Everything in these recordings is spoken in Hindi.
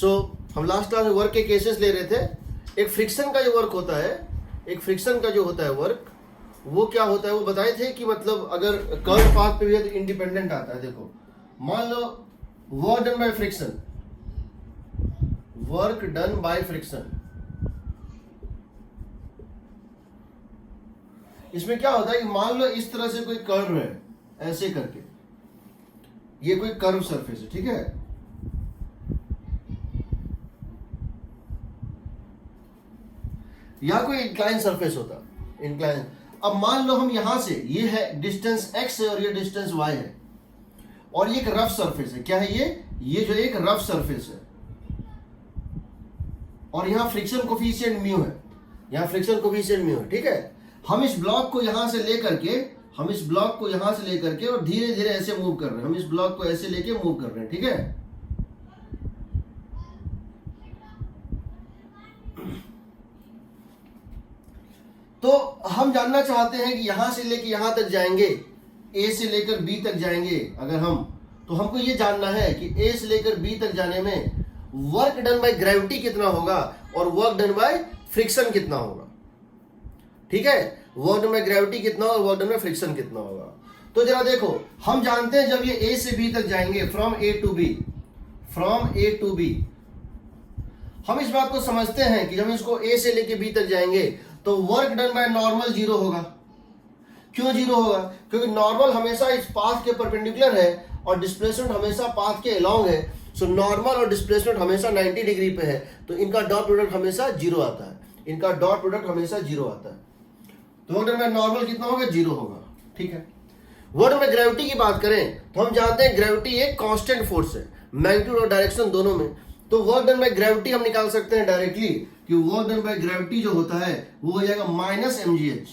सो हम लास्ट क्लास में वर्क के केसेस ले रहे थे। एक फ्रिक्शन का जो वर्क होता है, एक फ्रिक्शन का जो होता है वर्क, वो क्या होता है वो बताए थे कि मतलब अगर कर्व पाथ पे भी है तो इंडिपेंडेंट आता है। देखो मान लो work done by friction, work done by friction, इसमें क्या होता है कि मान लो इस तरह से कोई कर्व है, ऐसे करके ये कोई कर्व सरफेस है, ठीक है। या कोई इंक्लाइन सरफेस होता, इंक्लाइन। अब मान लो हम यहां से, ये है डिस्टेंस x है और ये डिस्टेंस y है, और ये एक रफ सरफेस है। क्या है ये जो एक रफ सरफेस है, और यहां फ्रिक्शन कोफिशिएंट म्यू है, यहां फ्रिक्शन कोफिशिएंट म्यू है, ठीक है। हम इस ब्लॉक को यहां से लेकर के, और धीरे धीरे ऐसे मूव कर रहे हैं, हम इस ब्लॉक को ऐसे लेके मूव कर रहे हैं, ठीक है। तो हम जानना चाहते हैं कि यहां से लेके यहां तक जाएंगे, ए से लेकर बी तक जाएंगे अगर हम, तो हमको ये जानना है कि ए से लेकर बी तक जाने में वर्क डन बाय ग्रेविटी कितना होगा और वर्क डन बाय फ्रिक्शन कितना होगा, ठीक है। वर्क डन बाय ग्रेविटी कितना और वर्क डन बाय फ्रिक्शन कितना होगा। तो जरा देखो, हम जानते हैं जब ये ए से बी तक जाएंगे, फ्रॉम ए टू बी, हम इस बात को समझते हैं कि जब इसको ए से लेके बी तक जाएंगे तो work done by normal zero होगा। क्यों जीरो होगा? क्योंकि नॉर्मल हमेशा इस पाथ के परपेंडिकुलर है और डिस्प्लेसमेंट हमेशा पाथ के अलोंग है। सो नॉर्मल और डिस्प्लेसमेंट हमेशा 90 डिग्री पे है, तो इनका डॉट प्रोडक्ट हमेशा जीरो आता है, इनका डॉट प्रोडक्ट हमेशा जीरो आता है। तो वर्क डन बाय नॉर्मल कितना होगा? जीरो होगा, ठीक है। वर्क डन बाय ग्रेविटी की बात करें तो हम जानते हैं ग्रेविटी एक कांस्टेंट फोर्स है, मैग्नीट्यूड और डायरेक्शन दोनों में। तो वर्क डन बाय ग्रेविटी हम निकाल सकते हैं डायरेक्टली कि वर्क डन बाय ग्रेविटी जो होता है वो हो जाएगा माइनस mgh,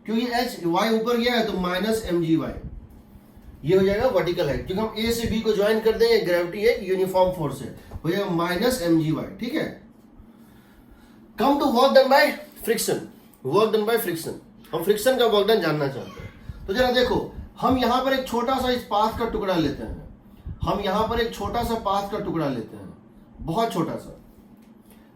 क्योंकि h y ऊपर गया है तो माइनस mgy, ये हो जाएगा वर्टिकल हाइट, क्योंकि हम a से b को ज्वाइन कर देंगे, ग्रेविटी एक यूनिफॉर्म फोर्स है, हो जाएगा माइनस mgy, ठीक है। Come to work done by friction, work done by friction, हम फ्रिक्शन का वर्क डन जानना चाहते हैं। तो जरा देखो, हम यहां पर एक छोटा सा इस पाथ का टुकड़ा लेते हैं, हम यहां पर एक छोटा सा पाथ का टुकड़ा लेते हैं, बहुत छोटा सा,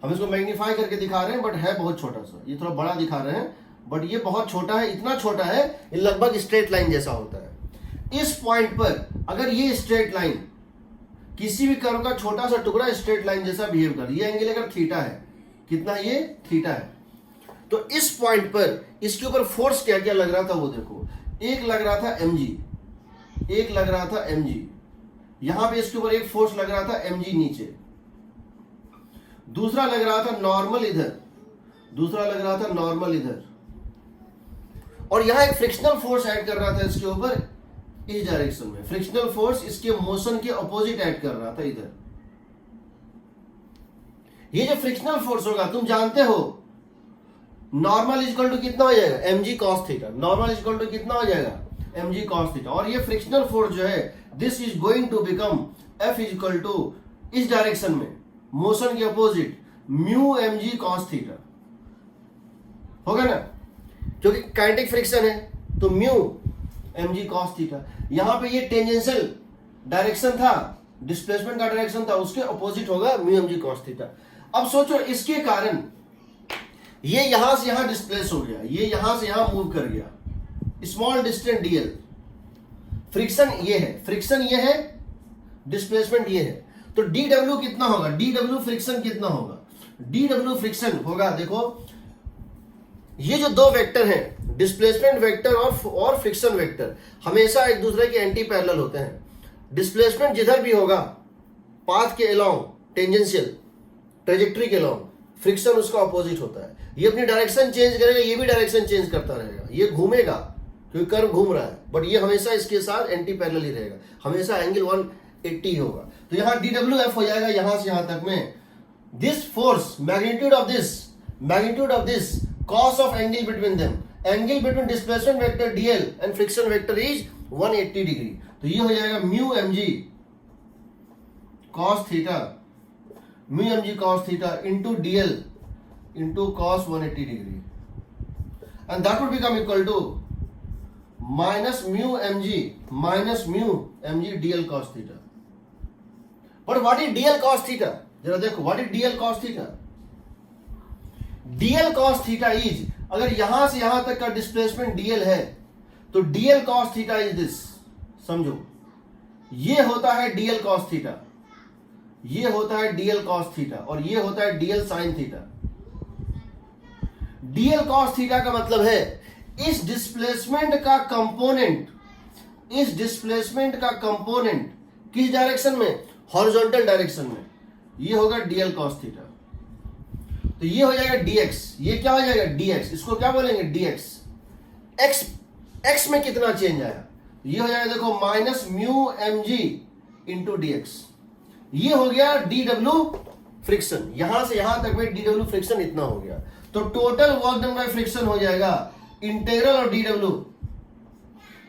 हम इसको मैग्नीफाई करके दिखा रहे हैं बट है बहुत छोटा सा, ये थोड़ा बड़ा दिखा रहे हैं बट ये बहुत छोटा है, इतना छोटा है ये लगभग स्ट्रेट लाइन जैसा होता है। इस पॉइंट पर अगर ये स्ट्रेट लाइन, किसी भी कर्व का छोटा सा टुकड़ा स्ट्रेट लाइन जैसा बिहेव कर, ये एंगल अगर थीटा है, कितना ये थीटा है, तो इस पॉइंट पर इसके ऊपर फोर्स क्या क्या लग रहा था वो देखो। एक लग रहा था mg, एक लग रहा था mg, यहां पे इसके ऊपर एक फोर्स लग रहा था mg नीचे, दूसरा लग रहा था नॉर्मल इधर, दूसरा लग रहा था नॉर्मल इधर, और यहां एक फ्रिक्शनल फोर्स ऐड कर रहा था इसके ऊपर इस डायरेक्शन में, फ्रिक्शनल फोर्स इसके मोशन के अपोजिट ऐड कर रहा था इधर। ये जो फ्रिक्शनल फोर्स होगा तुम जानते हो नॉर्मल इज इक्वल टू कितना हो जाएगा? mg cos theta, normal is equal to कितना हो जाएगा? mg cos theta. और ये फ्रिक्शनल फोर्स जो है this is going to become F is equal to इस डायरेक्शन में मोशन के अपोजिट म्यू mg cos थीटा होगा ना, क्योंकि काइनेटिक फ्रिक्शन है तो म्यू mg cos थीटा। यहां पे ये टेंजेंशियल डायरेक्शन था, डिस्प्लेसमेंट का डायरेक्शन था, उसके अपोजिट होगा म्यू mg cos थीटा। अब सोचो इसके कारण ये यहां से यहां डिस्प्लेस हो गया, ये यहां से यहां मूव कर गया, स्मॉल डिस्टेंस dl, फ्रिक्शन ये है, फ्रिक्शन ये है, डिस्प्लेसमेंट ये है, तो dw कितना होगा? dw फ्रिक्शन कितना होगा? dw फ्रिक्शन होगा, देखो ये जो दो वेक्टर हैं, डिस्प्लेसमेंट वेक्टर और फ्रिक्शन वेक्टर, हमेशा एक दूसरे के एंटी पैरेलल होते हैं। डिस्प्लेसमेंट जिधर भी होगा पाथ के अलोंग, टेंजेंशियल ट्रेजेक्टरी के अलोंग, फ्रिक्शन उसका अपोजिट होता है। ये अपनी डायरेक्शन चेंज करेगा, ये भी डायरेक्शन चेंज करता रहेगा, ये घूमेगा क्योंकि कर्व घूम रहा है, बट ये हमेशा इसके साथ एंटी पैरेलल ही रहेगा, हमेशा एंगल 180 होगा। तो यहां dwf हो जाएगा यहां से यहां तक में, this force magnitude of this cos of angle between them, angle between displacement vector dl and friction vector is 180 degree. तो ये हो जाएगा mu mg cos theta, mu mg cos theta into dl into cos 180 degree, and that would become equal to minus mu mg dl cos theta, but what is DL cos theta? जरा देखो what is DL cos theta? DL cos theta is, अगर यहां से यहां तक का डिस्प्लेसमेंट डीएल है तो DL cos theta is this. समझो, ये होता है डीएल कॉस थीटा, ये होता है डीएल कॉस थीटा, और ये होता है DL sine theta. DL cos theta का मतलब है इस डिस्प्लेसमेंट का कंपोनेंट, इस डिस्प्लेसमेंट का कंपोनेंट किस डायरेक्शन में? हॉरिजॉन्टल डायरेक्शन में। ये होगा डीएल कॉस थीटा। तो ये हो जाएगा dx, ये क्या हो जाएगा dx, इसको क्या बोलेंगे dx। x में कितना चेंज आया? ये हो जाएगा देखो minus mu mg into dx। ये हो गया dw फ्रिक्शन, यहां से यहां तक में dw फ्रिक्शन इतना हो गया। तो total work done by friction हो जाएगा integral of dw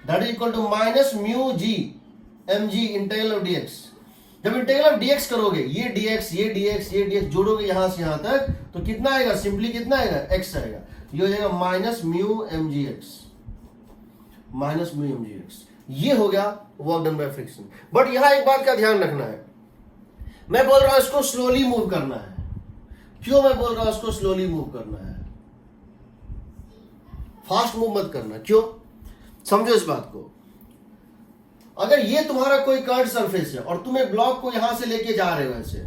that is equal to minus mu g mg integral of dx। जब इंटीग्रल ऑफ dx करोगे, ये dx ये dx ये dx जोड़ोगे यहां से यहां तक, तो कितना आएगा? सिंपली कितना आएगा? x आएगा। ये हो जाएगा minus mu mgx, minus mu mgx। ये हो गया work done by friction. But यहां एक बात का ध्यान रखना है, मैं बोल रहा हूं इसको स्लोली मूव करना है। क्यों मैं बोल रहा हूं इसको स्लोली मूव करना है? फास्ट मूव मत करना। क्यों? समझो इस बात को। अगर ये तुम्हारा कोई कर्व सरफेस है और तुम एक ब्लॉक को यहां से लेके जा रहे हो ऐसे,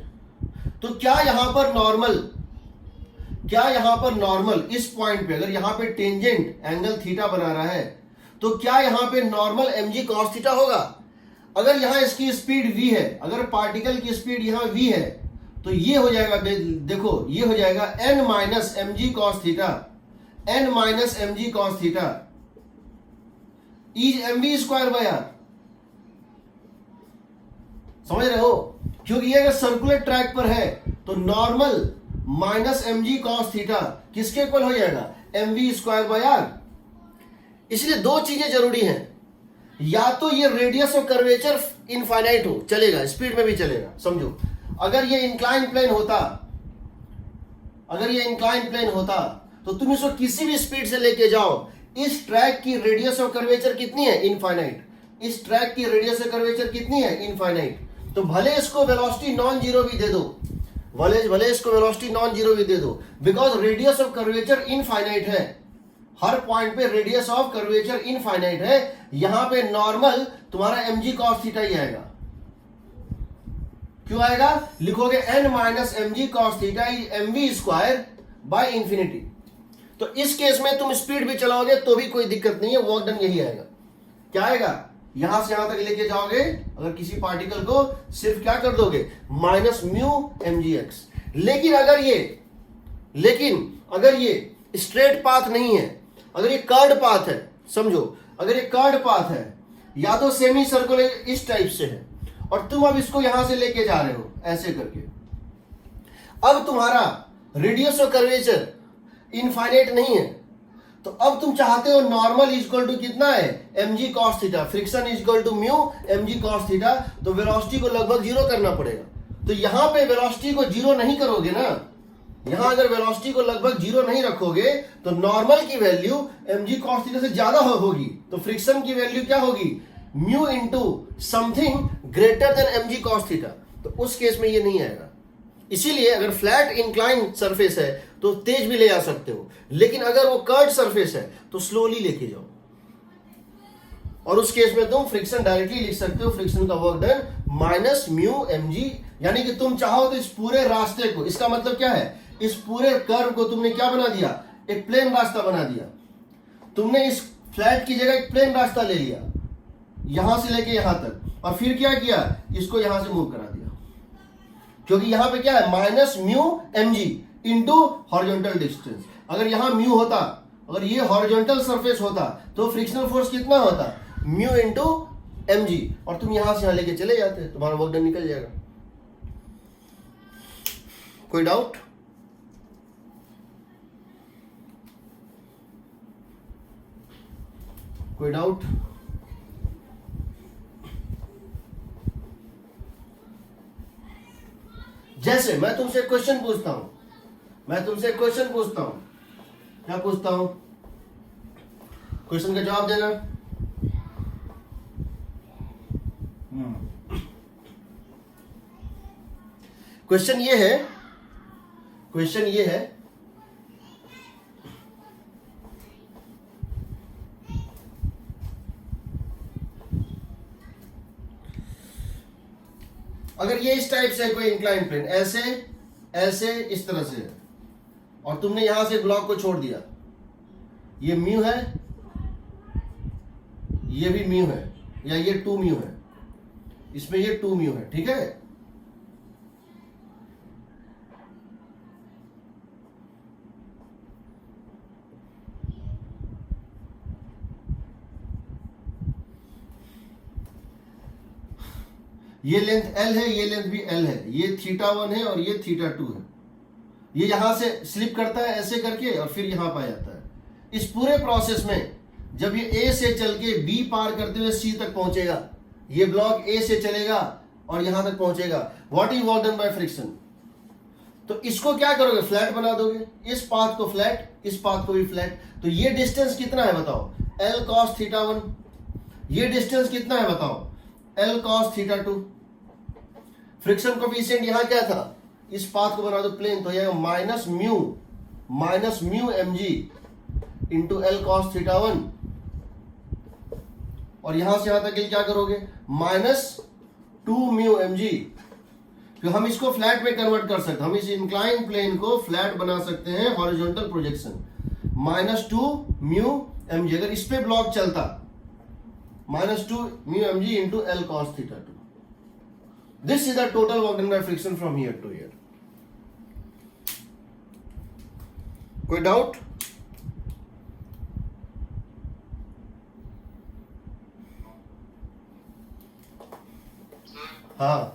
तो क्या यहां पर नॉर्मल इस पॉइंट पे, अगर यहां पे टेंजेंट एंगल थीटा बना रहा है, तो क्या यहां पे नॉर्मल mg cos थीटा होगा? अगर यहां इसकी स्पीड v है, अगर पार्टिकल की स्पीड यहां v है, तो ये हो जाएगा, देखो ये हो जाएगा n minus mg cos theta, n minus mg cos theta is mv square by r। समझ रहे हो? क्योंकि ये अगर सर्कुलर ट्रैक पर है तो normal minus mg cos theta किसके इक्वल हो जाएगा? mv square by r। इसलिए दो चीजें जरूरी हैं, या तो ये रेडियस ऑफ कर्वेचर इनफाइनाइट हो, चलेगा, स्पीड में भी चलेगा। समझो, अगर ये इंक्लाइन प्लेन होता, तो तुम इसको किसी भी स्पीड से लेके जाओ, इस ट्रैक की रेडियस ऑफ कर्वेचर कितनी है? इनफाइनाइट। इस ट्रैक की रेडियस ऑफ कर्वेचर कितनी है? इनफाइनाइट। तो भले इसको वेलोसिटी नॉन जीरो भी दे दो, भले इसको वेलोसिटी नॉन जीरो भी दे दो, because radius of curvature infinite है। हर पॉइंट पे रेडियस ऑफ कर्वेचर इनफाइनाइट है। यहां पे नॉर्मल तुम्हारा mg cos थीटा ही आएगा। क्यों आएगा? लिखोगे n minus mg cos theta is mv square by infinity. तो इस केस में तुम स्पीड भी चलाओगे तो भी कोई दिक्कत नहीं है, वर्क डन यही आएगा। क्या आएगा? यहां से यहां तक लेके जाओगे, अगर किसी पार्टिकल को सिर्फ क्या कर दोगे? Minus mu mgx। लेकिन अगर ये स्ट्रेट पाथ नहीं है, अगर ये कर्ड पाथ है, समझो, अगर ये कर्ड पाथ है, या तो सेमी सर्कुलर इस टाइप से है, और तुम अब इसको यहां से लेके जा रहे हो ऐसे करके, अब तुम्हारा रेडियस ऑफ कर्वेचर इनफाइनाइट नहीं है, तो अब तुम चाहते हो नॉर्मल इज इक्वल टू कितना है? mg cos theta, friction is equal to mu mg cos theta. तो वेलोसिटी को लगभग जीरो करना पड़ेगा। तो यहां पे वेलोसिटी को जीरो नहीं करोगे ना, यहां अगर वेलोसिटी को लगभग जीरो नहीं रखोगे तो नॉर्मल की वैल्यू mg cos थीटा से ज्यादा होगी। तो फ्रिक्शन की वैल्यू क्या होगी? Mu into something greater than mg cos theta. तो उस केस में ये नहीं आएगा। इसीलिए अगर फ्लैट इंक्लाइन सरफेस है तो तेज भी ले आ सकते हो, लेकिन अगर वो कर्व सरफेस है तो स्लोली लेके जाओ, और उस केस में तुम फ्रिक्शन डायरेक्टली लिख सकते हो, फ्रिक्शन का work done minus mu mg। यानी कि तुम चाहो तो इस पूरे रास्ते को, इसका मतलब क्या है? इस पूरे कर्व को तुमने क्या बना दिया? एक प्लेन रास्ता बना दिया। तुमने इस फ्लैट की जगह एक प्लेन रास्ता ले लिया, यहां से लेके यहां तक, और फिर क्या किया? इसको यहां से मूव करा दिया, क्योंकि यहां पे क्या है? Minus mu mg into horizontal distance. अगर यहां म्यू होता, अगर ये हॉरिजॉन्टल सरफेस होता, तो फ्रिक्शनल फोर्स कितना होता? म्यू इंटू mg, और तुम यहां से यहां लेके चले जाते, तुम्हारा वर्क डन निकल जाएगा। कोई डाउट? कोई डाउट? जैसे मैं तुमसे क्वेश्चन पूछता हूं, क्या पूछता हूं? क्वेश्चन का जवाब देना। क्वेश्चन ये है अगर ये इस टाइप से कोई इंक्लाइन प्लेन ऐसे ऐसे इस तरह से है और तुमने यहां से ब्लॉक को छोड़ दिया, ये म्यू है, ये भी म्यू है, या ये 2 म्यू है, इसमें ये 2 म्यू है, ठीक है। ये लेंथ L है, ये लेंथ भी L है, ये θ1 है और ये θ2 है। ये यहां से स्लिप करता है ऐसे करके और फिर यहां पर जाता है। इस पूरे प्रोसेस में जब ये A से चल के B पार करते हुए C तक पहुंचेगा, ये ब्लॉक A से चलेगा और यहां तक पहुंचेगा। What is work done by friction? तो इसको क्या करोगे? फ्लैट बना दोगे, इस पाथ को फ्लैट, इस पाथ को भी फ्लैट। तो ये डिस्टेंस कितना है बताओ? L cos θ1। ये डिस्टेंस कितना है बताओ? L cos θ2। फ्रिक्शन कोफिशिएंट यहां क्या था? इस पाथ को बना दो प्लेन, तो यह minus mu mg into L cos θ1। और यहां से यहां तक क्या करोगे? -2 म्यू mg। तो हम इसको फ्लैट में कन्वर्ट कर सकते हैं, हम इस इंक्लाइन प्लेन को फ्लैट बना सकते हैं हॉरिजॉन्टल प्रोजेक्शन। -2 म्यू mg, अगर इस पे ब्लॉक चलता -2 mu mg into L cos θ2। This is the total work done by friction from here to here. कोई डाउट? हाँ,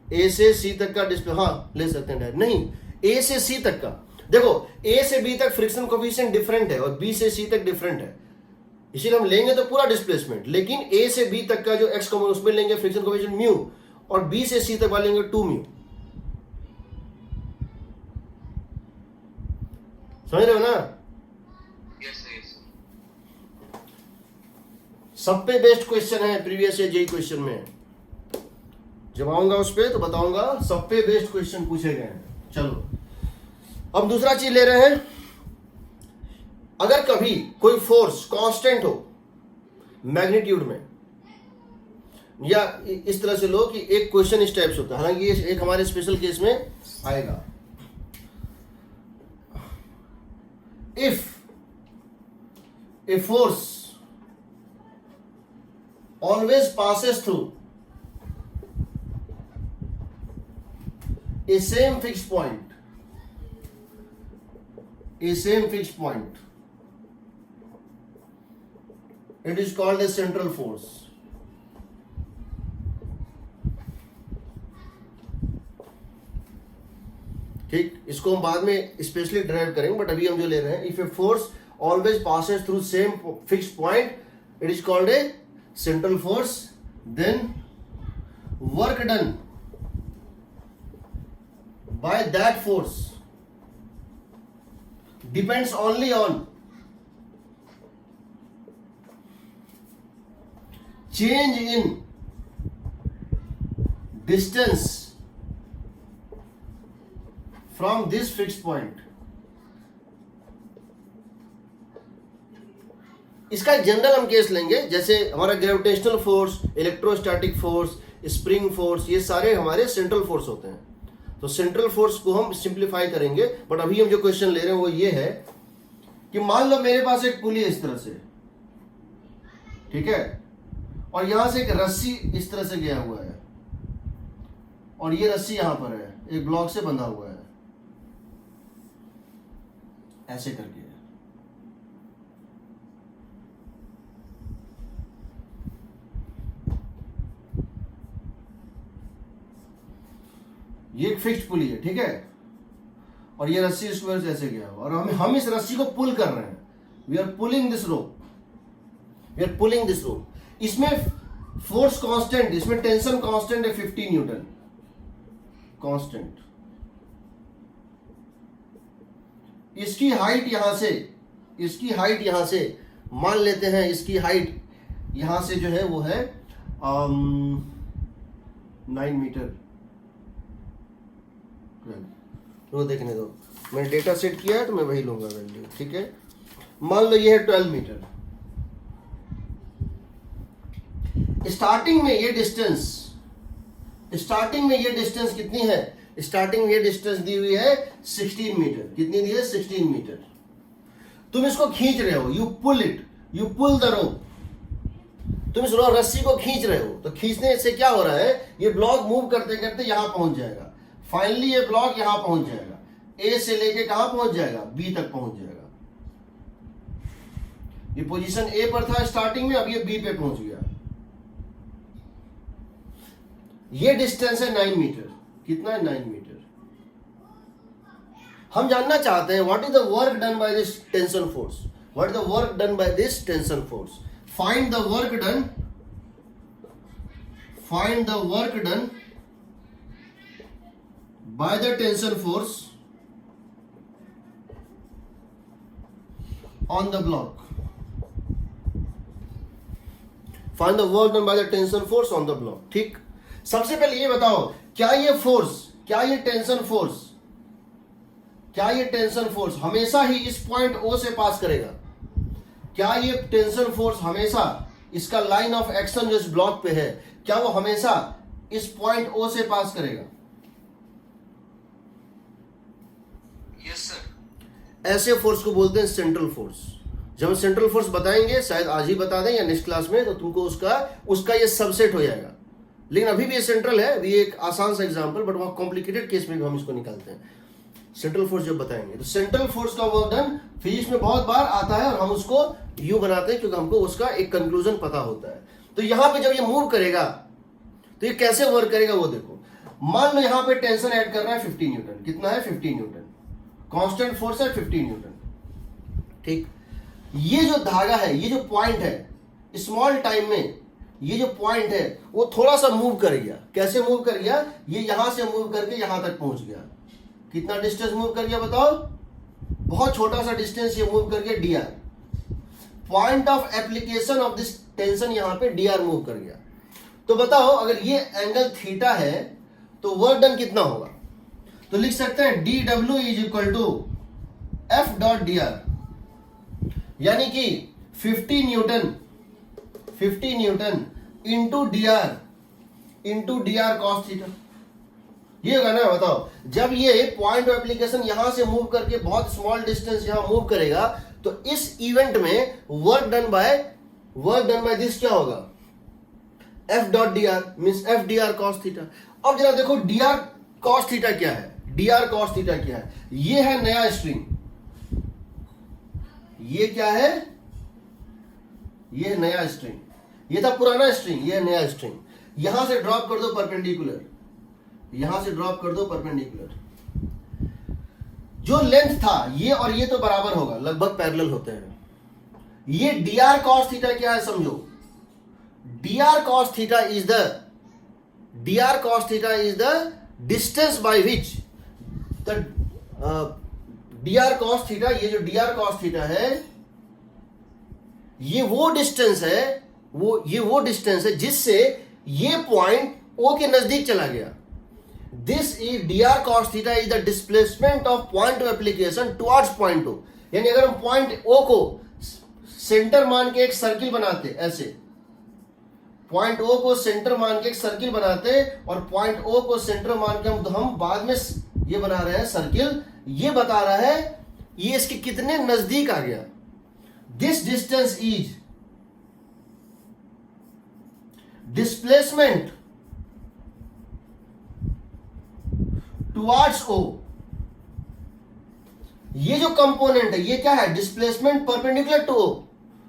ए से सी तक का डिस्प्ले, हाँ ले सकते हैं डायरेक्ट। नहीं, ए से सी तक का, देखो ए से बी तक फ्रिक्शन कोफिशिएंट डिफरेंट है और बी से सी तक डिफरेंट है, इसीलिए हम लेंगे तो पूरा डिस्प्लेसमेंट। लेकिन ए से बी तक का जो एक्स कॉमन उसमें लेंगे फ्रिक्शन कोफिशिएंट म्यू, और बी से सी तक वाले लेंगे 2 म्यू। समझ रहे हो ना? सब पे बेस्ड क्वेश्चन है, प्रीवियस ईयर जेईई क्वेश्चन में। जब आऊंगा उस पे तो बताऊंगा, सब पे बेस्ड क्वेश्चन पूछे गए हैं। चलो अब दूसरा चीज ले रहे हैं। अगर कभी कोई फोर्स कांस्टेंट हो मैग्नीट्यूड में, या इस तरह से लो कि एक क्वेश्चन इस टाइप से होता है, हालांकि ये एक हमारे स्पेशल केस में आएगा। If a force always passes through a same fixed point, it is called a central force। ठीक, इसको हम बाद में स्पेशली ड्राइव करेंगे, बट अभी हम जो ले रहे हैं, if a force always passes through same fixed point, it is called a central force, then work done by that force depends only on change in distance from this fixed point। इसका जनरल हम केस लेंगे, जैसे हमारा gravitational force, electrostatic force, spring force, ये सारे हमारे सेंट्रल फोर्स होते हैं। तो सेंट्रल फोर्स को हम सिंप्लीफाई करेंगे, बट अभी हम जो क्वेश्चन ले रहे हैं वो ये है कि मान लो मेरे पास एक पुली है इस तरह से, ठीक है, और यहां से एक रस्सी इस तरह से गया हुआ है, और ये रस्सी यहां पर है, एक ब्लॉक से बंधा हुआ है, ऐसे करके। ये एक फिक्स्ड पुली है, ठीक है, और ये रस्सी इसकी वजह से ऐसे गया हुआ, और हम इस रस्सी को पुल कर रहे हैं। We are pulling this rope, इसमें फोर्स कांस्टेंट, इसमें टेंशन कांस्टेंट है 50 न्यूटन कांस्टेंट। इसकी हाइट यहां से मान लेते हैं, इसकी हाइट यहां से जो है वो है 9 मीटर। वो देखने दो, मैंने डेटा सेट किया है तो मैं वही लूंगा वैल्यू, ठीक है। मान लो ये है 12 मीटर। स्टार्टिंग में ये डिस्टेंस कितनी है? स्टार्टिंग में ये डिस्टेंस दी हुई है 16 मीटर। कितनी दी है? 16 मीटर। तुम इसको खींच रहे हो, यू पुल द रोप। तुम इस रस्सी को खींच रहे हो, तो खींचने से क्या हो रहा है, ये ब्लॉक मूव करते करते यहां पहुंच जाएगा। फाइनली ये ब्लॉक यहां पहुंच जाएगा, ए से लेके कहां पहुंच जाएगा? बी तक पहुंच जाएगा। ये पोजीशन ए पर था स्टार्टिंग में, अब ये बी पे पहुंच गया। ये डिस्टेंस है 9 मीटर। कितना है? 9 मीटर। हम जानना चाहते हैं what is the work done by this tension force. What is the work done by this tension force? Find the work done by the tension force on the block. Find the work done by the tension force on the block. ठीक, सबसे पहले ये बताओ, क्या ये टेंशन फोर्स हमेशा ही इस पॉइंट O से पास करेगा? क्या ये टेंशन फोर्स हमेशा, इसका लाइन ऑफ एक्शन जो इस ब्लॉक पे है, क्या वो हमेशा इस पॉइंट O से पास करेगा? Yes sir. ऐसे फोर्स को बोलते हैं सेंट्रल फोर्स। जब हम सेंट्रल फोर्स बताएंगे, शायद आज ही बता दें या नेक्स्ट क्लास में, तो तुमको उसका ये सबसेट हो जाएगा। लेकिन अभी भी ये सेंट्रल है, अभी एक आसान सा एग्जांपल, बट बहुत कॉम्प्लिकेटेड केस में भी हम इसको निकालते हैं। सेंट्रल फोर्स जब बताएंगे तो सेंट्रल फोर्स का वर्क डन फिजिक्स में बहुत बार आता है और हम उसको यू बनाते हैं क्योंकि हमको उसका एक कंक्लूजन पता होता है। तो यहां पे जब ये मूव करेगा तो ये कैसे वर्क करेगा वो देखो। मान लो यहां पे टेंशन ऐड कर रहा है 50 न्यूटन। कितना है? 50 न्यूटन। कांस्टेंट फोर्स है 50 न्यूटन। ठीक, ये जो धागा है, ये जो पॉइंट है, स्मॉल टाइम में ये जो पॉइंट है वो थोड़ा सा मूव कर गया। कैसे मूव कर गया? ये यहां से मूव करके यहां तक पहुंच गया। कितना डिस्टेंस मूव कर गया बताओ? बहुत छोटा सा डिस्टेंस ये मूव कर गया, dr। Point of application of this tension यहां पे dr मूव कर गया। तो बताओ, अगर ये एंगल थीटा है तो वर्क डन कितना होगा? तो लिख सकते हैं dw is equal to f dot dr, यानी कि 50 newton into dr cos theta. ये होगा ना? बताओ, जब ये पॉइंट ऑफ एप्लीकेशन यहां से मूव करके बहुत स्मॉल डिस्टेंस यहां मूव करेगा तो इस इवेंट में वर्क डन बाय दिस क्या होगा? f dot dr means f dr cos theta. अब जरा देखो dr cos थीटा क्या है? dr cos थीटा क्या है? ये है नया स्ट्रिंग। ये क्या है? ये है नया स्ट्रिंग। ये था पुराना स्ट्रिंग, ये है नया स्ट्रिंग। यहां से ड्रॉप कर दो परपेंडिकुलर, यहां से ड्रॉप कर दो परपेंडिकुलर। जो लेंथ था ये और ये तो बराबर होगा, लगभग पैरेलल होते हैं। ये dr cos थीटा क्या है समझो। dr cos theta is the distance by which the dr cos theta, ये जो dr cos थीटा है ये वो डिस्टेंस है जिससे ये पॉइंट O के नजदीक चला गया। This is dr cos theta is the displacement of point of application towards point O। यानी अगर हम पॉइंट O को सेंटर मान के एक सर्किल बनाते, ऐसे पॉइंट O को सेंटर मान के एक सर्किल बनाते और पॉइंट O को सेंटर मान के हम बाद में ये बना रहे हैं सर्किल, ये बता रहा है ये इसके कितने नजदीक आ गया। This distance is displacement towards O। ये जो कंपोनेंट है ये क्या है? Displacement perpendicular to O।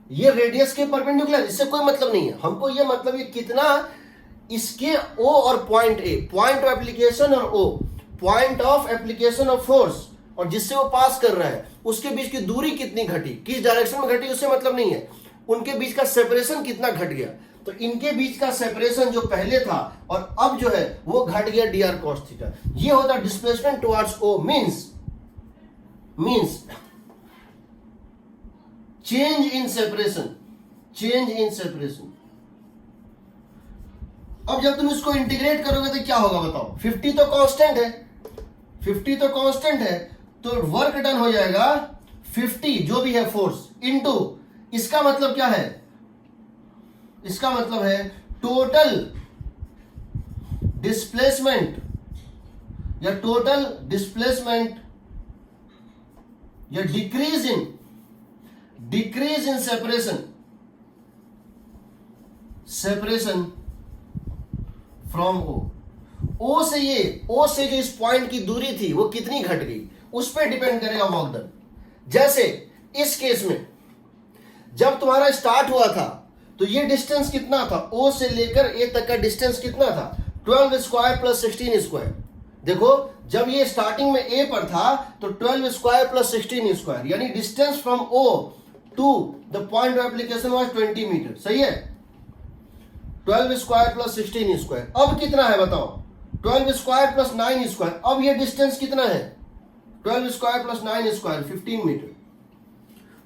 ये रेडियस के परपेंडिकुलर, इससे कोई मतलब नहीं है हमको। ये मतलब ये कितना इसके O और point A, point of application और O, point of application of force और जिससे वो पास कर रहा है उसके बीच की दूरी कितनी घटी, किस डायरेक्शन में घटी, उससे मतलब नहीं है। उनके बीच का सेपरेशन कितना घट गया। तो इनके बीच का सेपरेशन जो पहले था और अब जो है वो घट गया dr cos थीटा। ये होता displacement towards O means change in separation. अब जब तुम इसको इंटीग्रेट करोगे तो क्या होगा बताओ? 50 तो कांस्टेंट है, 50 तो कांस्टेंट है, तो वर्क डन हो जाएगा 50 जो भी है फोर्स इनटू, इसका मतलब क्या है? इसका मतलब है टोटल डिस्प्लेसमेंट या टोटल डिस्प्लेसमेंट या decrease in separation from O से जो इस पॉइंट की दूरी थी वो कितनी घट गई, उस पर डिपेंड करेगा वर्क डन। जैसे इस केस में जब तुम्हारा स्टार्ट हुआ था तो ये डिस्टेंस कितना था? ओ से लेकर ए तक का डिस्टेंस कितना था? 12 स्क्वायर प्लस 16 स्क्वायर। देखो जब ये स्टार्टिंग में ए पर था तो 12 स्क्वायर प्लस 16 स्क्वायर, यानी distance from O to the point of application was 20 metre. सही है? 12 स्क्वायर प्लस 16 स्क्वायर। अब कितना है बताओ? 12 स्क्वायर प्लस 9 स्क्वायर। अब ये डिस्टेंस कितना है? 12 स्क्वायर प्लस 9 स्क्वायर 15 मीटर।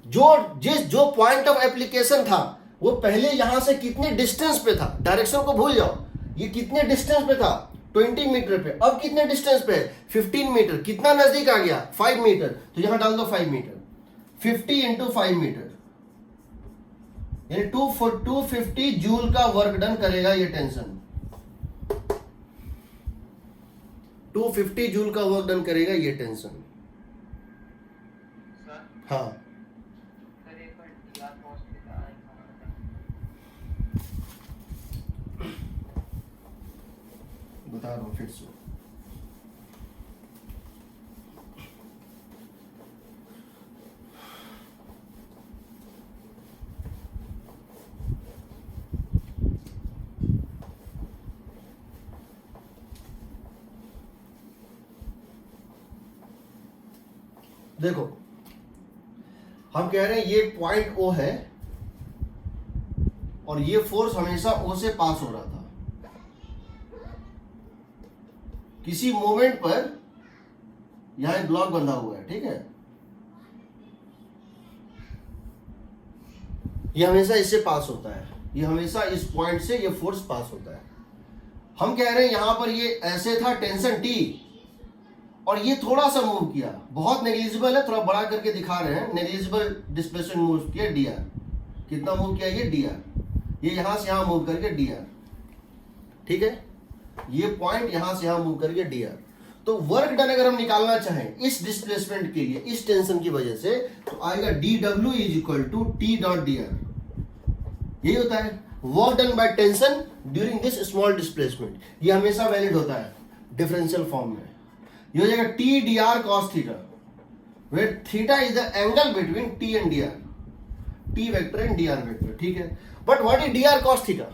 जो पॉइंट ऑफ एप्लीकेशन था वो पहले यहां से कितने डिस्टेंस पे था? डायरेक्शन को भूल जाओ, ये कितने डिस्टेंस पे था? 20 मीटर पे। अब कितने डिस्टेंस पे है? 15 मीटर। कितना नजदीक आ गया? 5 मीटर। तो यहां डाल दो 5 मीटर। 50 इंटू 5 मीटर यानी 250 जूल का वर्क डन करेगा ये टेंशन। 250 जूल का वर्क डन करेगा ये टेंशन। हाँ बता रहा हूं फिर से। देखो हम कह रहे हैं ये पॉइंट ओ है और ये फोर्स हमेशा ओ से पास हो रहा था। किसी मोमेंट पर यहां एक ब्लॉक बंधा हुआ है, ठीक है? ये हमेशा इससे पास होता है, ये हमेशा इस पॉइंट से ये फोर्स पास होता है। हम कह रहे हैं यहां पर ये ऐसे था टेंशन टी और ये थोड़ा सा मूव किया, बहुत नेग्लिजिबल है, थोड़ा बड़ा करके दिखा रहे हैं। नेग्लिजिबल डिस्प्लेसमेंट मूव किया dr। कितना मूव किया? ये dr। ये यहां से यहां मूव करके dr, ठीक है? ये पॉइंट यहां से यहां मूव करके dr। तो वर्क डन अगर हम निकालना चाहें इस डिस्प्लेसमेंट के लिए, इस टेंशन की वजह से, तो आएगा dw is equal to t dot dr। यही होता है work done by tension during this small displacement. ये हमेशा वैलिड होता है डिफरेंशियल फॉर्म में। ये हो जाएगा T D R cos theta, where theta is the angle between T and D R, T vector and D R vector, ठीक है? But what is D R cos theta?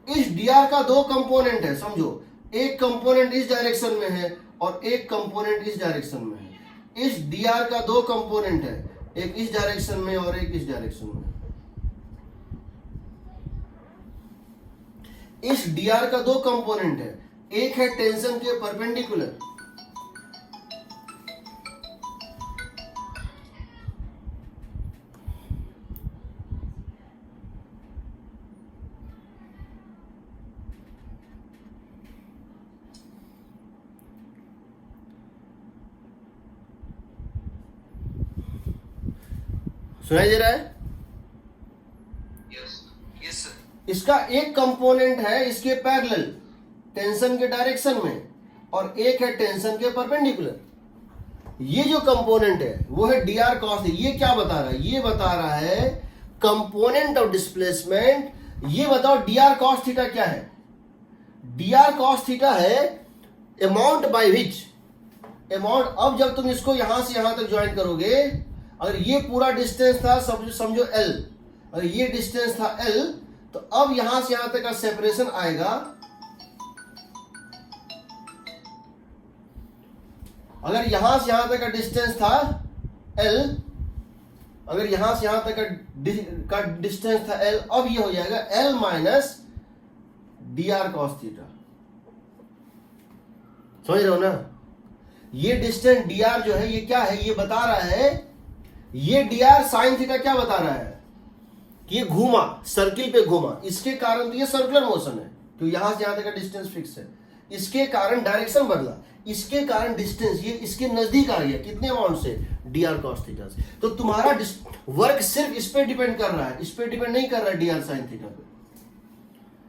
इस डी आर का दो कंपोनेंट है, समझो। एक कंपोनेंट इस डायरेक्शन में है और एक कंपोनेंट इस डायरेक्शन में है। इस डी आर का दो कंपोनेंट है, एक इस डायरेक्शन में और एक इस डायरेक्शन में। इस डी आर का दो कंपोनेंट है, एक है टेंशन के परपेंडिकुलर, सुनाई दे रहा है? Yes sir. इसका एक कंपोनेंट है इसके पैरेलल टेंशन के डायरेक्शन में और एक है टेंशन के परपेंडिकुलर। ये जो कंपोनेंट है वो है डी आर कॉस। ये क्या बता रहा है? ये बता रहा है कंपोनेंट ऑफ डिस्प्लेसमेंट। ये बताओ डी आर कॉस थीटा क्या है? डी आर कॉस थीटा है अमाउंट बाय विच अमाउंट। अब जब तुम इसको यहां से यहां तक ज्वाइन करोगे, अगर ये पूरा डिस्टेंस था समझो L, अगर ये डिस्टेंस था L, तो अब यहां से यहां तक का सेपरेशन आएगा। अगर यहां से यहां तक का डिस्टेंस था L, अगर यहां से यहां तक का डिस्टेंस था L, अब ये हो जाएगा L minus D R cos theta. समझ रहे हो ना? ये डिस्टेंस डी आर जो है ये क्या है? ये बता रहा है, ये डी आर साइन थीटा क्या बता रहा है कि ये घूमा, सर्किल पे घूमा, इसके कारण तो ये सर्कुलर मोशन है। क्योंकि यहां से यहां तक का डिस्टेंस फिक्स है, इसके कारण डायरेक्शन बदला, इसके कारण डिस्टेंस ये इसके नजदीक आ गया, कितने अमाउंट से, dr cos थीटा से। तो तुम्हारा वर्क सिर्फ इस पे डिपेंड कर रहा है, इस पे डिपेंड नहीं कर रहा है dr sin थीटा पे।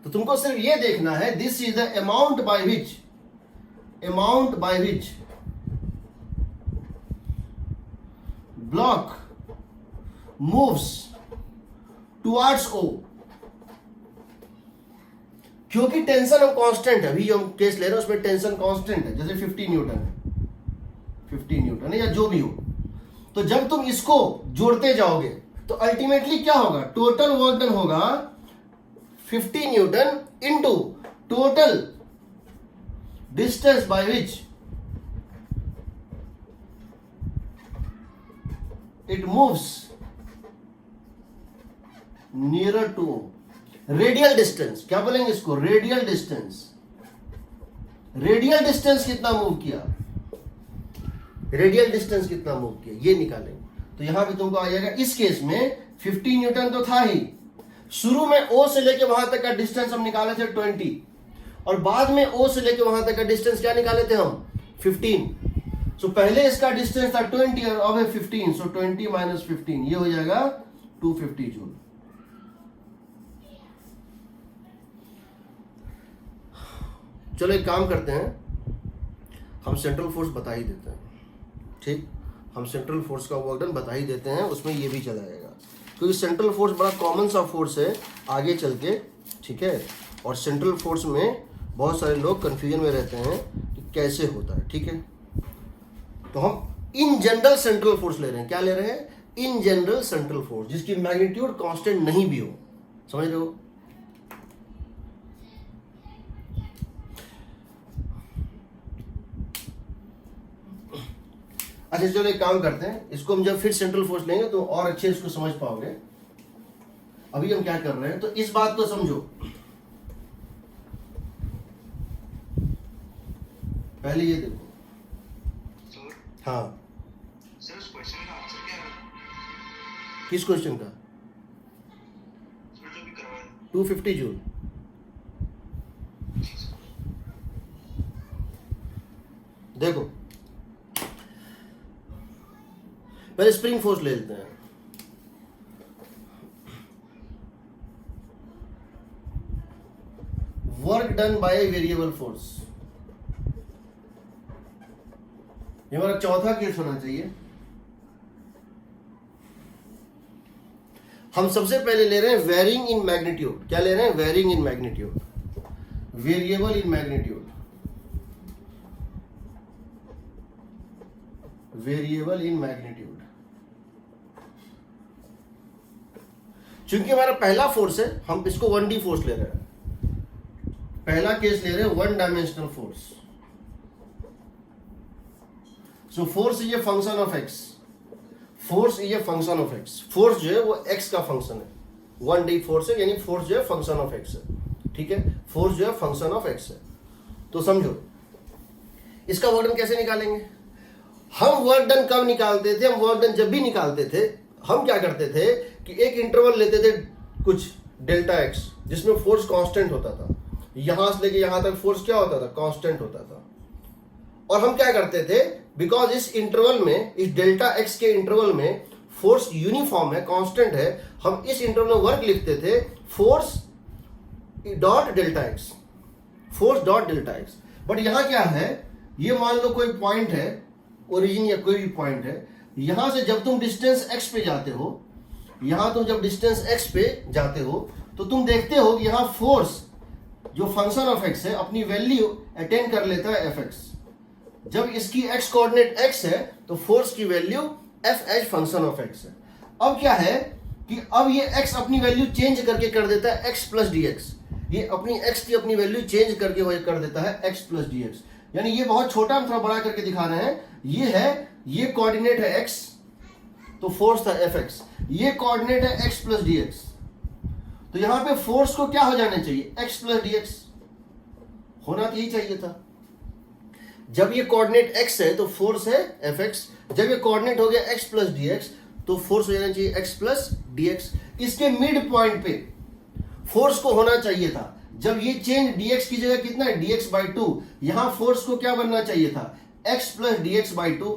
तो तुमको सिर्फ ये देखना है, this is the amount by which block moves towards O। क्योंकि टेंशन हम कांस्टेंट है, अभी जो हम केस ले रहे हैं उसमें टेंशन कांस्टेंट है, जैसे 50 न्यूटन है, 50 न्यूटन है या जो भी हो। तो जब तुम इसको जोड़ते जाओगे तो अल्टीमेटली क्या होगा, टोटल वर्क डन होगा 50 newton into total distance by which it moves nearer to radial distance. क्या बोलेंगे इसको, रेडियल डिस्टेंस। रेडियल डिस्टेंस कितना मूव किया, रेडियल डिस्टेंस कितना मूव किया, ये निकालेंगे। तो यहां भी तुमको आ जाएगा, इस केस में 50 न्यूटन तो था ही, शुरू में O से लेके वहां तक का डिस्टेंस हम निकाले थे 20, और बाद में O से लेके वहां तक का डिस्टेंस क्या निकाले थे हम, 15। सो पहले इसका डिस्टेंस था 20 और अब है 15, सो 20 माइनस 15 ये हो जाएगा 250 जूल। चलो एक काम करते हैं, हम सेंट्रल फोर्स बता ही देते हैं, ठीक, हम सेंट्रल फोर्स का वर्क डन बता ही देते हैं, उसमें ये भी चला जाएगा, क्योंकि सेंट्रल फोर्स बड़ा कॉमन सा फोर्स है आगे चल के, ठीक है। और सेंट्रल फोर्स में बहुत सारे लोग कंफ्यूजन में रहते हैं कि कैसे होता है, ठीक है। तो हम इन जनरल सेंट्रल फोर्स ले रहे हैं, क्या ले रहे हैं, इन जनरल सेंट्रल फोर्स, जिसकी मैग्नीट्यूड कांस्टेंट नहीं भी हो, समझ रहे हो। अच्छा चलो एक काम करते हैं, इसको हम जब फिर सेंट्रल फोर्स लेंगे तो और अच्छे इसको समझ पाओगे। अभी हम क्या कर रहे हैं, तो इस बात को समझो, पहले ये देखो। सर, हाँ, सर उस क्वेश्चन का आंसर क्या है? किस क्वेश्चन का, सर जो भी करवाया। 250 जूल। देखो पहले स्प्रिंग फोर्स ले लेते हैं। Work done by variable force, ये हमारा चौथा केस होना चाहिए। हम सबसे पहले ले रहे हैं वेरिंग इन मैग्नीट्यूड। क्या ले रहे हैं, varying in magnitude, variable in magnitude, variable in magnitude. चूंकि हमारा पहला फोर्स है, हम इसको 1D फोर्स ले रहे हैं, पहला केस ले रहे हैं 1 dimensional force. So force is a function of x, force is a function of x, force जो है वो एक्स का फंक्शन है, 1D फोर्स है, यानी फोर्स जो है फंक्शन ऑफ एक्स है, ठीक है, फोर्स जो है फंक्शन ऑफ एक्स है। तो समझो इसका वर्क डन कैसे निकालेंगे। हम वर्क डन कब निकालते थे, हम वर्क डन जब भी निकालते थे, हम क्या करते थे कि एक इंटरवल लेते थे कुछ डेल्टा एक्स, जिसमें फोर्स कांस्टेंट होता था, यहां से लेके यहां तक फोर्स क्या होता था, कांस्टेंट होता था। और हम क्या करते थे, बिकॉज इस इंटरवल में, इस डेल्टा एक्स के इंटरवल में फोर्स यूनिफॉर्म है, कांस्टेंट है, हम इस इंटरवल में वर्क लिखते थे force dot delta x, force dot delta x. But यहां क्या है, ये मान लो कोई पॉइंट है, ओरिजिन या कोई भी पॉइंट है, यहां से जब तुम डिस्टेंस एक्स पे जाते हो, यहां तुम जब डिस्टेंस एक्स पे जाते हो तो तुम देखते हो कि यहां फोर्स जो फंक्शन ऑफ एक्स है अपनी वैल्यू अटेन कर लेता है एफ एक्स। जब इसकी एक्स कोऑर्डिनेट एक्स है तो फोर्स की value F H function of x है। अब क्या है कि अब ये एक्स अपनी वैल्यू चेंज करके कर देता है एक्स प्लस डी एक्स, ये अपनी एक्स की अपनी वैल्यू चेंज करके वो कर देता है एक्स प्लस डी एक्स। यानी ये बहुत छोटा, हम थोड़ा बड़ा करके दिखा रहे हैं, ये है, ये कोऑर्डिनेट है एक्स, तो फोर्स था एफ एक्स, ये कोऑर्डिनेट है एक्स प्लस डी एक्स, तो यहां पे फोर्स को क्या हो जाना चाहिए, एक्स प्लस डी एक्स होना तो यही चाहिए था। जब ये कोऑर्डिनेट एक्स है तो फोर्स है एफ एक्स, जब ये कोऑर्डिनेट हो गया एक्स प्लस डी एक्स तो फोर्स हो जाना चाहिए एक्स प्लस डी एक्स। इसके मिड पॉइंट पे फोर्स को होना चाहिए था जब ये चेंज dx की जगह कितना है dx/2, यहां फोर्स को क्या बनना चाहिए था x प्लस dx/2,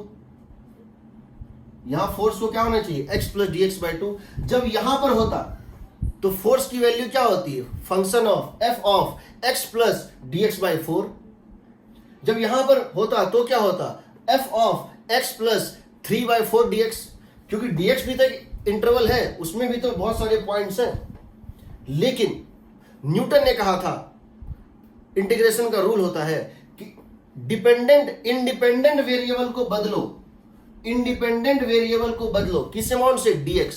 यहां फोर्स को क्या होना चाहिए x प्लस dx/2। जब यहां पर होता तो फोर्स की वैल्यू क्या होती है function of f of x plus dx/4। जब यहां पर होता तो क्या होता f of x plus 3/4 dx, क्योंकि dx भी तक इंटरवल है, उसमें भी तो बहुत सारे पॉइंट्स हैं। लेकिन न्यूटन ने कहा था, इंटीग्रेशन का रूल होता है कि इंडिपेंडेंट वेरिएबल को बदलो, इंडिपेंडेंट वेरिएबल को बदलो किस अमाउंट से dx,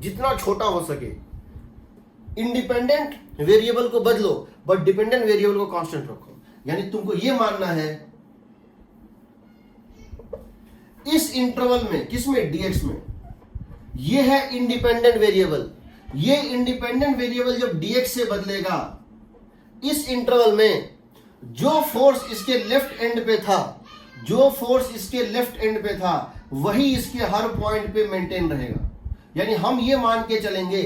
जितना छोटा हो सके। इंडिपेंडेंट वेरिएबल को बदलो बट डिपेंडेंट वेरिएबल को कांस्टेंट रखो। यानी तुमको यह मानना है इस इंटरवल में, किसमें dx में, यह है इंडिपेंडेंट वेरिएबल। ये इंडिपेंडेंट वेरिएबल जब dx से बदलेगा, इस इंटरवल में जो फोर्स इसके लेफ्ट एंड पे था, जो फोर्स इसके लेफ्ट एंड पे था, वही इसके हर पॉइंट पे मेंटेन रहेगा। यानी हम ये मान के चलेंगे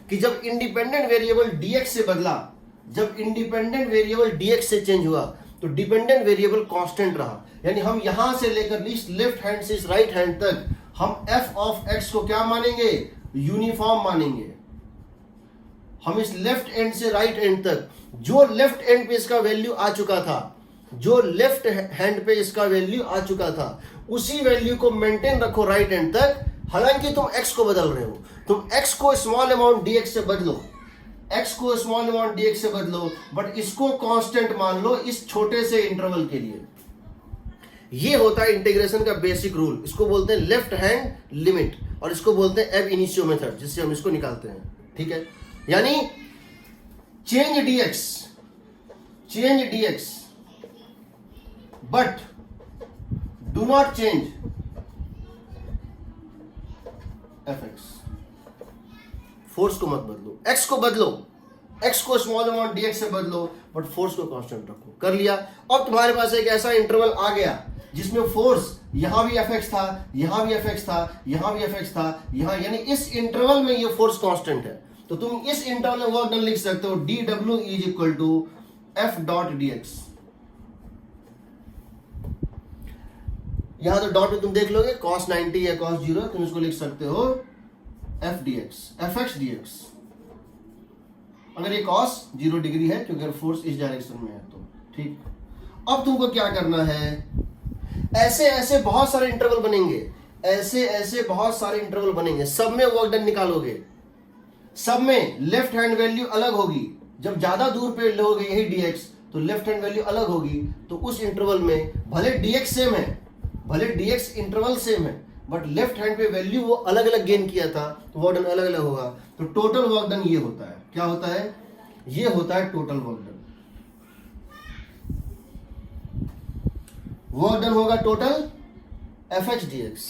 कि जब इंडिपेंडेंट वेरिएबल dx से बदला, जब इंडिपेंडेंट वेरिएबल dx से चेंज हुआ, तो डिपेंडेंट वेरिएबल कांस्टेंट रहा। यानी हम यहां से लेकर इस लेफ्ट हैंड से इस राइट हैंड तक हम f ऑफ x को क्या मानेंगे, यूनिफॉर्म मानेंगे। हम इस लेफ्ट एंड से राइट एंड तक जो लेफ्ट एंड पे इसका वैल्यू आ चुका था, जो लेफ्ट हैंड पे इसका वैल्यू आ चुका था, उसी वैल्यू को मेंटेन रखो राइट एंड तक। हालांकि तुम x को बदल रहे हो, तुम x को स्मॉल अमाउंट dx से बदलो, x को स्मॉल अमाउंट dx से बदलो, बट इसको कांस्टेंट मान लो इस छोटे से इंटरवल के लिए। ये होता है इंटीग्रेशन का बेसिक रूल। इसको बोलते हैं लेफ्ट हैंड लिमिट और इसको बोलते हैं एब इनिशियो मेथड, जिससे हम इसको निकालते हैं। ठीक है, यानी change dx but do not change fx। Force को मत बदलो, x को बदलो, x को स्मॉल अमाउंट dx से बदलो बट फोर्स को कांस्टेंट रखो। कर लिया। अब तुम्हारे पास एक ऐसा इंटरवल आ गया जिसमें फोर्स यहां भी fx था, यहां भी fx था, यहां भी fx था, यहां, यानी इस इंटरवल में ये फोर्स कांस्टेंट है। तो तुम इस इंटरवल में वर्क डन लिख सकते हो dw is equal to f dot dx। यहां तो डॉट में तुम देख लोगे cos 90 या cos 0, तुम इसको लिख सकते हो f dx, fx dx। अगर ये cos 0 डिग्री है क्योंकि अगर फोर्स इस डायरेक्शन में है तो ठीक। अब तुमको क्या करना है, ऐसे ऐसे बहुत सारे इंटरवल बनेंगे, ऐसे ऐसे बहुत सारे इंटरवल बनेंगे, सब में वर्क डन निकालोगे, सब में लेफ्ट हैंड वैल्यू अलग होगी। जब ज्यादा दूर पे लोगे यही dx तो लेफ्ट हैंड वैल्यू अलग होगी। तो उस इंटरवल में भले dx सेम है, भले dx इंटरवल सेम है, बट लेफ्ट हैंड पे वैल्यू वो अलग अलग गेन किया था, तो वर्क डन अलग अलग होगा। तो टोटल वर्क डन ये होता है, क्या होता है, ये होता है total work done. Work done होगा टोटल fx dx।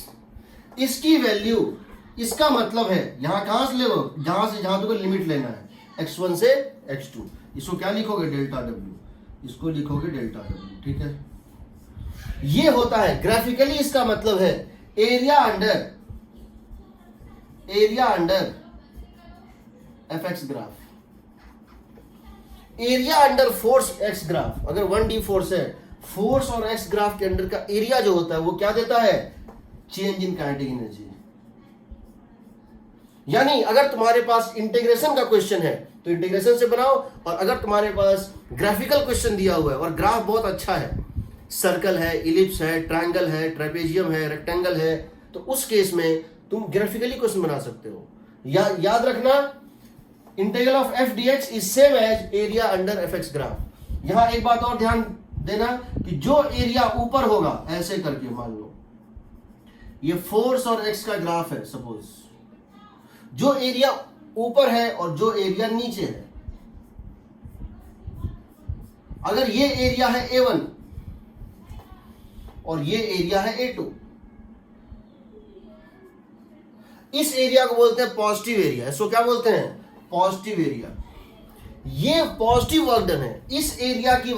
इसकी वैल्यू, इसका मतलब है यहां कहां से ले लो, जहां से जहां तुमको लिमिट लेना है x1 से x2। इसको क्या लिखोगे डेल्टा w, इसको लिखोगे डेल्टा w। ठीक है, ये होता है ग्राफिकली, इसका मतलब है area under fx graph, area under force x graph. अगर 1D फोर्स है, फोर्स और x ग्राफ के अंडर का एरिया जो होता है वो क्या देता है, चेंज इन काइनेटिक एनर्जी। यानी अगर तुम्हारे पास इंटीग्रेशन का क्वेश्चन है तो इंटीग्रेशन से बनाओ, और अगर तुम्हारे पास ग्राफिकल क्वेश्चन दिया हुआ है और ग्राफ बहुत अच्छा है, सर्कल है, इलिप्स है, ट्रायंगल है, ट्रेपेजियम है, रेक्टेंगल है, तो उस केस में तुम ग्राफिकली क्वेश्चन बना सकते हो। याद रखना, integral of f dx is same as area under fx graph. यहां एक बात और ध्यान देना कि जो एरिया ऊपर होगा, ऐसे करके मान लो ये फोर्स और x का ग्राफ है, सपोज जो एरिया ऊपर है और जो एरिया नीचे है, अगर ये एरिया है A1 और ये एरिया है A2, इस एरिया को बोलते हैं पॉजिटिव एरिया। इसको क्या बोलते हैं, पॉजिटिव एरिया। ये पॉजिटिव वर्क डन है। इस एरिया की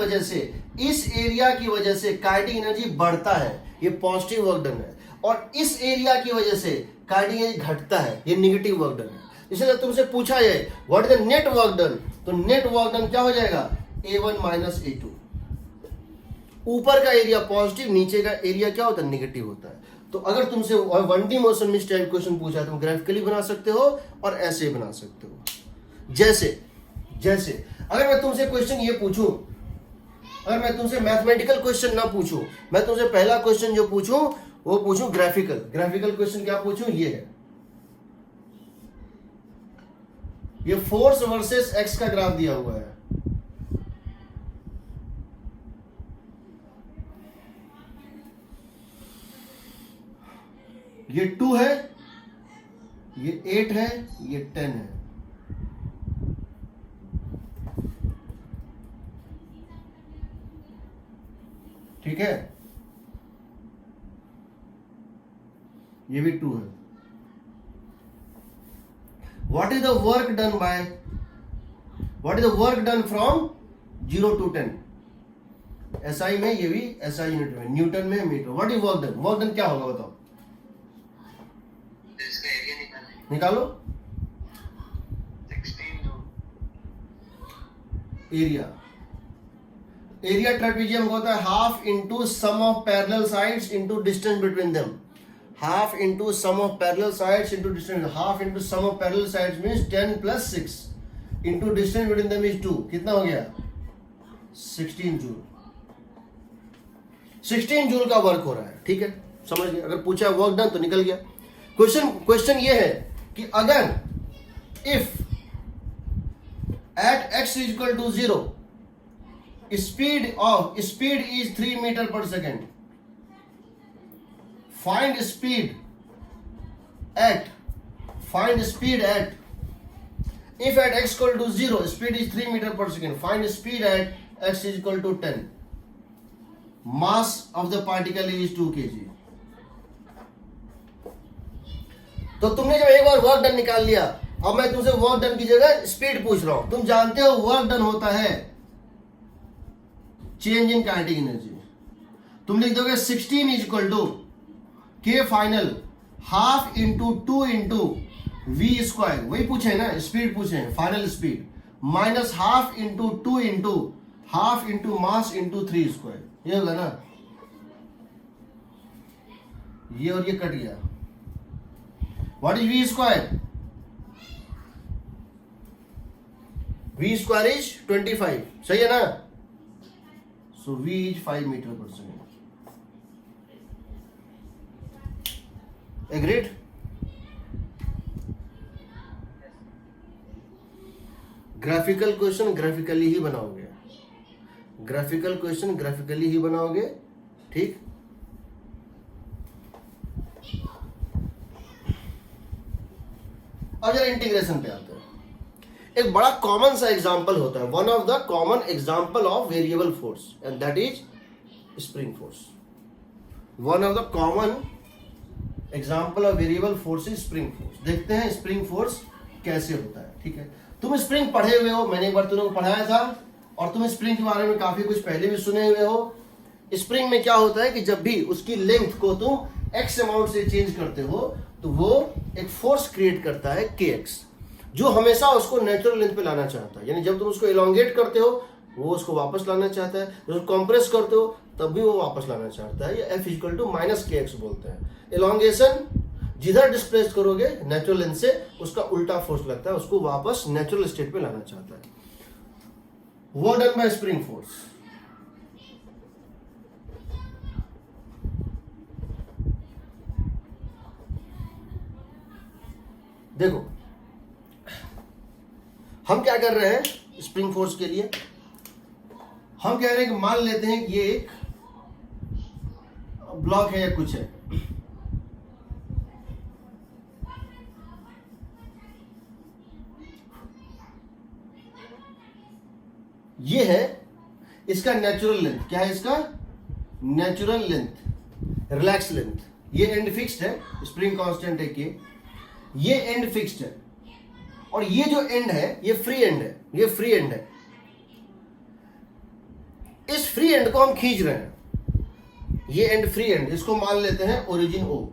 वजह से काइनेटिक एनर्जी बढ़ता है, ये पॉजिटिव वर्क डन है। और इस एरिया की वजह से काइनेटिक एनर्जी घटता है, ये नेगेटिव वर्क डन है। इसलिए तुमसे पूछा जाए what is the net work done, तो नेट वर्क डन क्या हो जाएगा, A1 माइनस A2। ऊपर का एरिया पॉजिटिव, नीचे का एरिया क्या होता है, नेगेटिव होता है। तो अगर तुमसे 1D मोशन में इस टाइप क्वेश्चन पूछा, तुम ग्राफिकली बना सकते हो और ऐसे बना सकते हो। जैसे अगर मैं तुमसे क्वेश्चन ये पूछूं, अगर मैं तुमसे मैथमेटिकल क्वेश्चन ना पूछूं, मैं तुमसे पहला क्वेश्चन जो पूछूं वो पूछूं ग्राफिकल क्वेश्चन क्या पूछूं, ये है, ये फोर्स वर्सेस एक्स का ग्राफ दिया हुआ है। ये 2 है, ये 8 है, ये 10 है। ठीक है, ये भी 2 है। What is the work done from 0 to 10? SI में, ये भी SI यूनिट में, न्यूटन में, metre. What is work done क्या होगा बताओ, इसका एरिया निकालो। 16 जो एरिया ट्रेपेजियम होता है half into sum of parallel sides into distance between them. Half into sum of parallel sides into distance, half into sum of parallel sides means 10 + 6 into distance between them is 2। कितना हो गया, 16 जूल। 16 जूल का वर्क हो रहा है। ठीक है, समझ गए। अगर पूछा वर्क डन तो निकल गया। क्वेश्चन ये है कि अगर if at x = 0 speed is 3 meter per second, find speed at if at x = 0 speed is 3 meter per second, find speed at x = 10, mass of the particle is 2 kg। तो तुमने जब एक बार वर्क डन निकाल लिया, अब मैं तुमसे वर्क डन की जगह स्पीड पूछ रहा हूं। तुम जानते हो वर्क डन होता है चेंज इन काइनेटिक एनर्जी। तुम लिख दोगे 16 = K final half into 2 into V², वही पूछे ना, स्पीड पूछे, final speed, minus half into 2 into half into mass into 3²। ये होगा ना, ये और ये कट गया। What is V²? V² is 25, सही है ना। So V is 5 meter per second. Agreed? Graphical question graphically ही बनाओगे, ग्राफिकल क्वेश्चन ग्राफिकली ही बनाओगे। ठीक, अब जरा इंटीग्रेशन पे आते हैं। एक बड़ा कॉमन सा एग्जांपल होता है, one of the common example of variable force, and that is spring force. One of the common example of variable force is spring force. देखते हैं स्प्रिंग फोर्स कैसे होता है। ठीक है, तुम स्प्रिंग पढ़े हुए हो, मैंने एक बार तुमको पढ़ाया था, और तुम स्प्रिंग के बारे में काफी कुछ पहले भी सुने हुए हो। स्प्रिंग में क्या होता है कि जब भी उसकी लेंथ को तुम एक्स अमाउंट से चेंज करते हो तो वो एक फोर्स क्रिएट करता है kx, जो हमेशा उसको नेचुरल लेंथ पे लाना चाहता है। यानी जब तुम उसको एलोंगेट करते हो वो उसको वापस लाना चाहता है, जब उसको कंप्रेस करते हो तब भी वो वापस लाना चाहता है। ये F = -kx बोलते हैं। एलोंगेशन जिधर डिस्प्लेस करोगे नेचुरल लेंथ से, उसका उल्टा फोर्स लगता है, उसको वापस नेचुरल स्टेट पे लाना चाहता है। वो डन बाय स्प्रिंग फोर्स। देखो हम क्या कर रहे हैं स्प्रिंग फोर्स के लिए, हम कह रहे हैं कि मान लेते हैं कि ये एक ब्लॉक है या कुछ है, ये है इसका नेचुरल लेंथ। क्या है इसका नेचुरल लेंथ, रिलैक्स लेंथ। ये एंड फिक्स्ड है, स्प्रिंग कांस्टेंट है के, ये एंड फिक्स्ड है, और ये जो एंड है ये फ्री एंड है, ये फ्री एंड है। इस फ्री एंड को हम खींच रहे हैं, ये एंड फ्री एंड, इसको मान लेते हैं ओरिजिन O।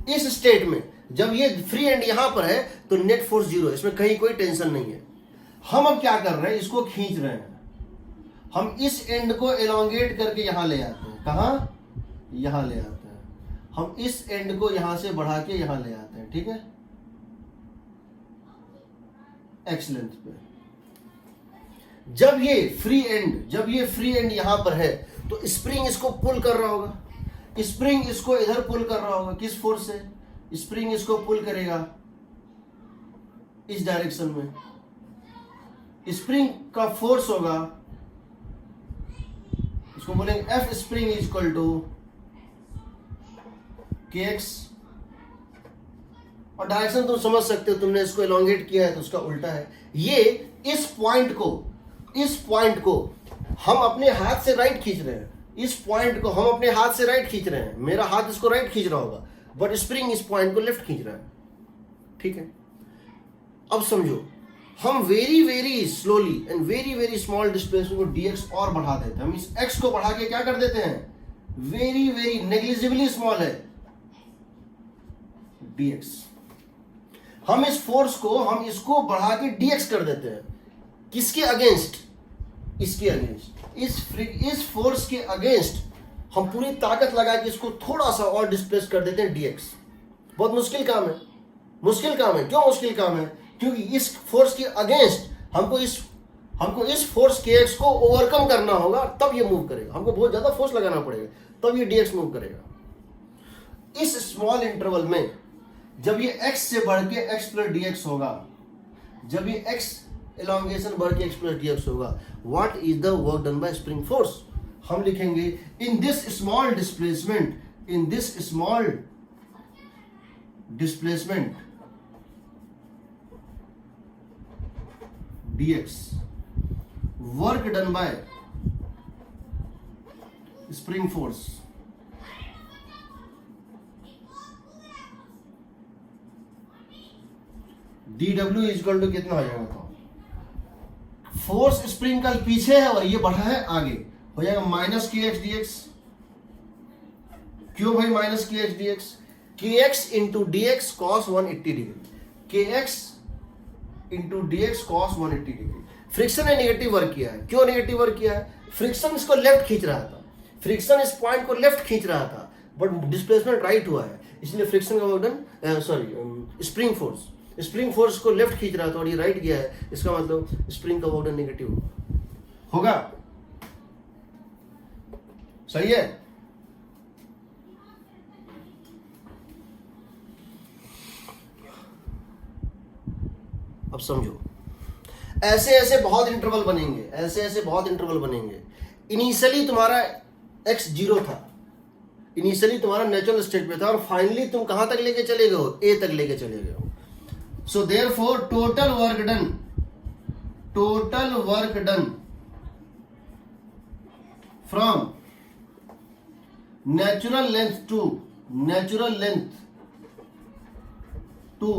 इस स्टेट में जब ये फ्री एंड यहां पर है तो नेट फोर्स 0 है, इसमें कहीं कोई टेंशन नहीं है। हम अब क्या कर रहे हैं, इसको खींच रहे हैं। हम इस एंड को एलोंगेट करके यहां ले आते हैं। कहां? यहां ले आते हैं। हम इस एंड को यहां से बढ़ा के यहां ले आते हैं, ठीक है, एक्स लेंथ पे। जब ये फ्री एंड यहां पर है तो स्प्रिंग इसको पुल कर रहा होगा, स्प्रिंग इसको इधर पुल कर रहा होगा। किस फोर्स से? स्प्रिंग इसको पुल करेगा इस डायरेक्शन में। स्प्रिंग का फोर्स होगा, इसको बोलेंगे F spring is equal to K X. और डायरेक्शन तुम समझ सकते हो, तुमने इसको एलोंगेट किया है तो उसका उल्टा है। ये इस पॉइंट को हम अपने हाथ से राइट खींच रहे हैं। इस पॉइंट को हम अपने हाथ से राइट खींच रहे हैं। मेरा हाथ इसको राइट खींच रहा होगा, बट स्प्रिंग इस पॉइंट को लेफ्ट खींच रहा है, ठीक है। अब समझो, हम very very slowly and very very small displacement को dx और बढ़ा देते हैं। हम इस x को बढ़ा के क्या कर देते हैं, वेरी वेरी नेग्लिजिबली स्मॉल है dx। हम इस फोर्स को हम इसको बढ़ा के dx कर देते हैं। किसके अगेंस्ट? इसके अगेंस्ट। इस फोर्स के अगेंस्ट हम पूरी ताकत लगा के इसको थोड़ा सा और डिस्प्लेस कर देते हैं dx। बहुत मुश्किल काम है, क्यों मुश्किल काम है? क्योंकि इस फोर्स के अगेंस्ट हमको इस फोर्स kx को ओवरकम करना होगा, तब ये मूव करेगा। हमको बहुत ज्यादा फोर्स लगाना पड़ेगा, तब ये dx मूव करेगा। इस स्मॉल इंटरवल में जब ये x से बढ़ के x प्लस dx होगा, जब ये x एलोंगेशन बढ़ के x प्लस dx होगा, what is the work done by spring force? हम लिखेंगे in this small displacement dx work done by spring force. dw equal to कितना हो जाएगा? तो फोर्स स्प्रिंग का पीछे है और ये बढ़ा है आगे, हो जाएगा minus k x d x. क्यों भाई minus k x d x? K x into d x cos 180 degree, k x into d x cos 180 degree. Friction ने नेगेटिव वर्क किया है। क्यों नेगेटिव वर्क किया है? फ्रिक्शन इसको लेफ्ट खींच रहा था, फ्रिक्शन इस पॉइंट को लेफ्ट खींच रहा था, बट डिस्प्लेसमेंट राइट हुआ है, इसलिए फ्रिक्शन का वर्क डन स्प्रिंग फोर्स को लेफ्ट खींच रहा था और ये राइट गया है। इसका मतलब स्प्रिंग का वर्क डन नेगेटिव होगा। सही है? अब समझो, ऐसे ऐसे बहुत इंटरवल बनेंगे। इनिशियली तुम्हारा x 0 था, इनिशियली तुम्हारा नेचुरल स्टेट पे था, और फाइनली तुम कहां तक लेके चले गए हो? a तक लेके चले गए हो। So therefore total work done from natural length to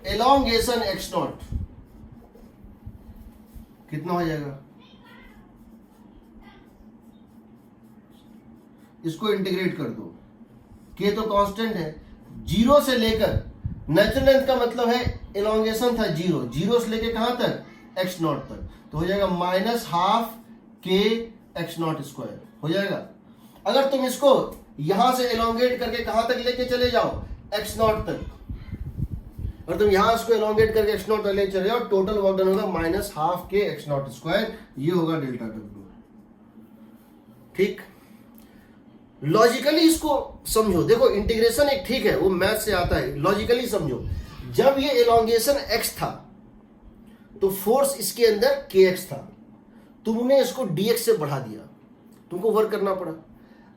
elongation x naught कितना हो जाएगा? इसको इंटीग्रेट कर दो, k तो कांस्टेंट है। 0 से लेकर, नेचुरल लेंथ का मतलब है एलोंगेशन था 0 से लेकर कहां तक? x नॉट तक, तो हो जाएगा माइनस हाफ के एक्स नॉट स्क्वायर हो जाएगा। अगर तुम इसको यहां से एलोंगेट करके कहां तक लेके चले जाओ? x नॉट तक। और तुम यहां इसको एलोंगेट करके x नॉट तक लेके चले जाओ, टोटल वर्क डन होगा माइनस हाफ के एक्स नॉट स्क्वायर, ये होगा डेल्टा डब्ल्यू। ठीक, लॉजिकली इसको समझो। देखो इंटीग्रेशन एक ठीक है, वो मैथ से आता है, लॉजिकली समझो। जब ये एलोंगेशन x था तो फोर्स इसके अंदर kx था, तुमने इसको dx से बढ़ा दिया, तुमको वर्क करना पड़ा।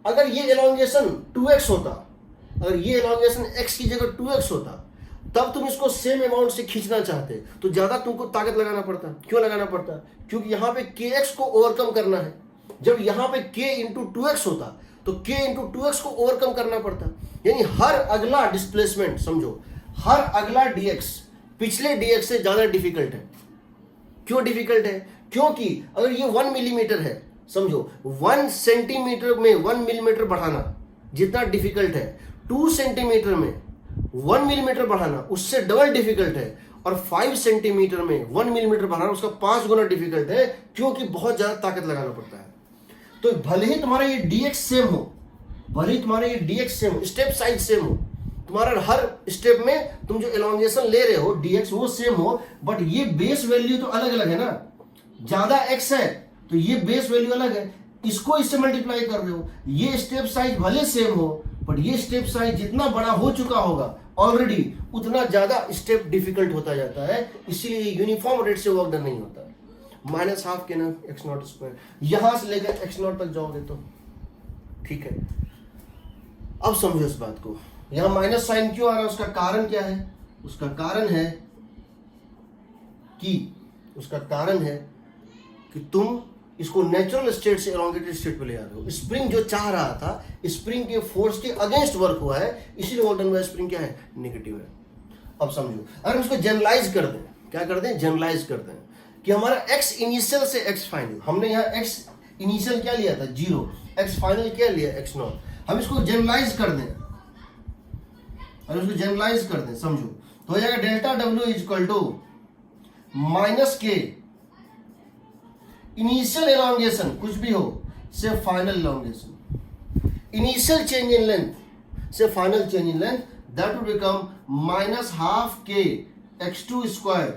अगर ये एलोंगेशन 2x होता, अगर ये एलोंगेशन x की जगह 2x होता, तब तुम इसको सेम अमाउंट से खींचना चाहते तो ज्यादा तुमको ताकत लगाना पड़ता। क्यों लगाना पड़ता? क्योंकि यहां पे kx को ओवरकम करना है। जब यहां पे k इंटू 2x होता तो k इंटू 2x को ओवरकम करना पड़ता। यानी हर अगला डिस्प्लेसमेंट, समझो, हर अगला dx पिछले dx से ज्यादा डिफिकल्ट है। क्यों डिफिकल्ट है? क्योंकि अगर ये 1 मिलीमीटर है, समझो 1 सेंटीमीटर में 1 मिलीमीटर बढ़ाना जितना डिफिकल्ट है, 2 सेंटीमीटर में 1 मिलीमीटर बढ़ाना उससे डबल डिफिकल्ट है। और 5 सेंटीमीटर में 1 मिलीमीटर बनाना उसका 5 गुना डिफिकल्ट है, क्योंकि बहुत ज्यादा ताकत लगाना पड़ता है। तो भले ही तुम्हारा ये dx सेम हो, भले ही तुम्हारा ये dx सेम हो, स्टेप साइज सेम हो, तुम्हारा हर स्टेप में तुम जो एलोंगेशन ले रहे हो dx वो सेम हो, बट ये बेस वैल्यू तो अलग अलग है ना। ज्यादा x है तो ये बेस वैल्यू अलग है, इसको इससे मल्टीप्लाई कर रहे हो। ये स्टेप साइज भले सेम हो, बट ये स्टेप साइज जितना बड़ा हो चुका होगा ऑलरेडी, उतना ज्यादा स्टेप डिफिकल्ट होता जाता है, इसीलिए यूनिफॉर्म रेट से वर्क डन नहीं होता है। -12 के ना x0², यहां से लेकर x0 तक जाओगे तो ठीक है। अब समझो इस बात को, यहां माइनस साइन क्यों आ रहा है, उसका कारण क्या है? उसका कारण है कि तुम इसको नेचुरल स्टेट से एलोंगेटेड स्टेट पे ले आ रहे हो। स्प्रिंग जो चाह रहा था, स्प्रिंग के फोर्स के अगेंस्ट वर्क हुआ है, इसीलिए वर्क डन बाय स्प्रिंग क्या है? नेगेटिव है। अब समझो, अगर इसको जनरलाइज कर दें, क्या कर दें? जनरलाइज कर दें कि हमारा x इनिशियल से x फाइनल, हमने यहाँ x इनिशियल क्या लिया था? 0, x फाइनल क्या लिया? x0। हम इसको जनरलाइज कर दें, अगर इसको जनरलाइज कर दें, समझो तो हो जाएगा delta W equal to -k initial elongation कुछ भी हो से final elongation, initial change in length से final change in length, that will become -12k x2²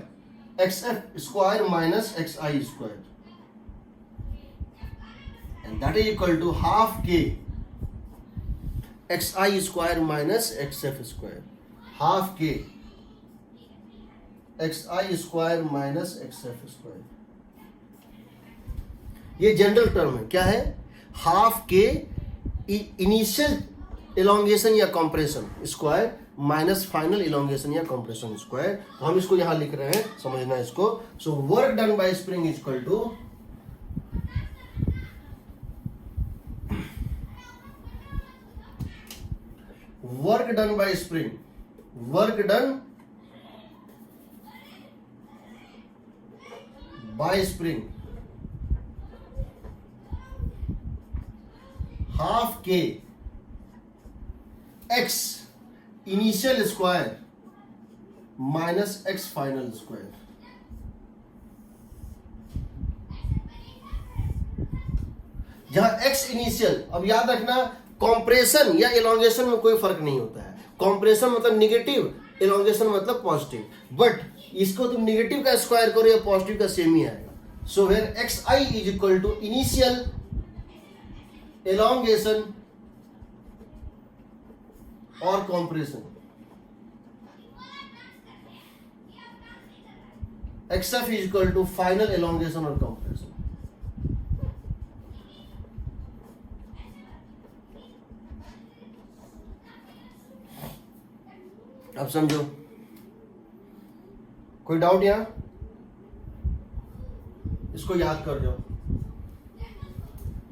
xf² minus xi², and that is equal to ½ k xi² minus xf², ½ k xi² minus xf²। ये जनरल टर्म है, क्या है? ½ k इनिशियल एलोंगेशन या compression square minus final elongation या कंप्रेशन स्क्वायर। तो हम इसको यहां लिख रहे हैं, समझना इसको। So work done by spring is equal to work done by spring, work done by spring ½ k x initial square minus x final square. जहां x इनिशियल, अब याद रखना कॉम्प्रेशन या एलोंगेशन में कोई फर्क नहीं होता है। कॉम्प्रेशन मतलब निगेटिव, एलोंगेशन मतलब पॉजिटिव, बट इसको तुम निगेटिव का स्क्वायर करो या पॉजिटिव का सेम ही आएगा। So where xi is equal to initial elongation और compression, xf is equal to final elongation और कॉम्प्रेशन। अब समझो, कोई डाउट यहां? इसको याद कर जाओ।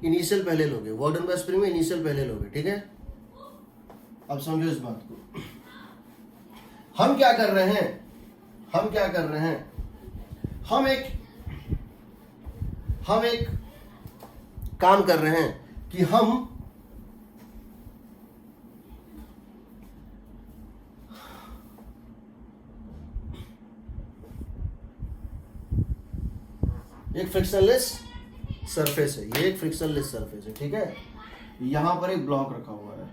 इनिशियल पहले लोगे, वर्क डन बाय स्प्रिंग में इनिशियल पहले लोगे, ठीक है। अब समझो इस बात को, हम क्या कर रहे हैं, हम क्या कर रहे हैं, हम एक काम कर रहे हैं कि हम एक फ्रिक्शनलेस सरफेस है, ये एक फ्रिक्शनलेस सरफेस है, ठीक है। यहां पर एक ब्लॉक रखा हुआ है,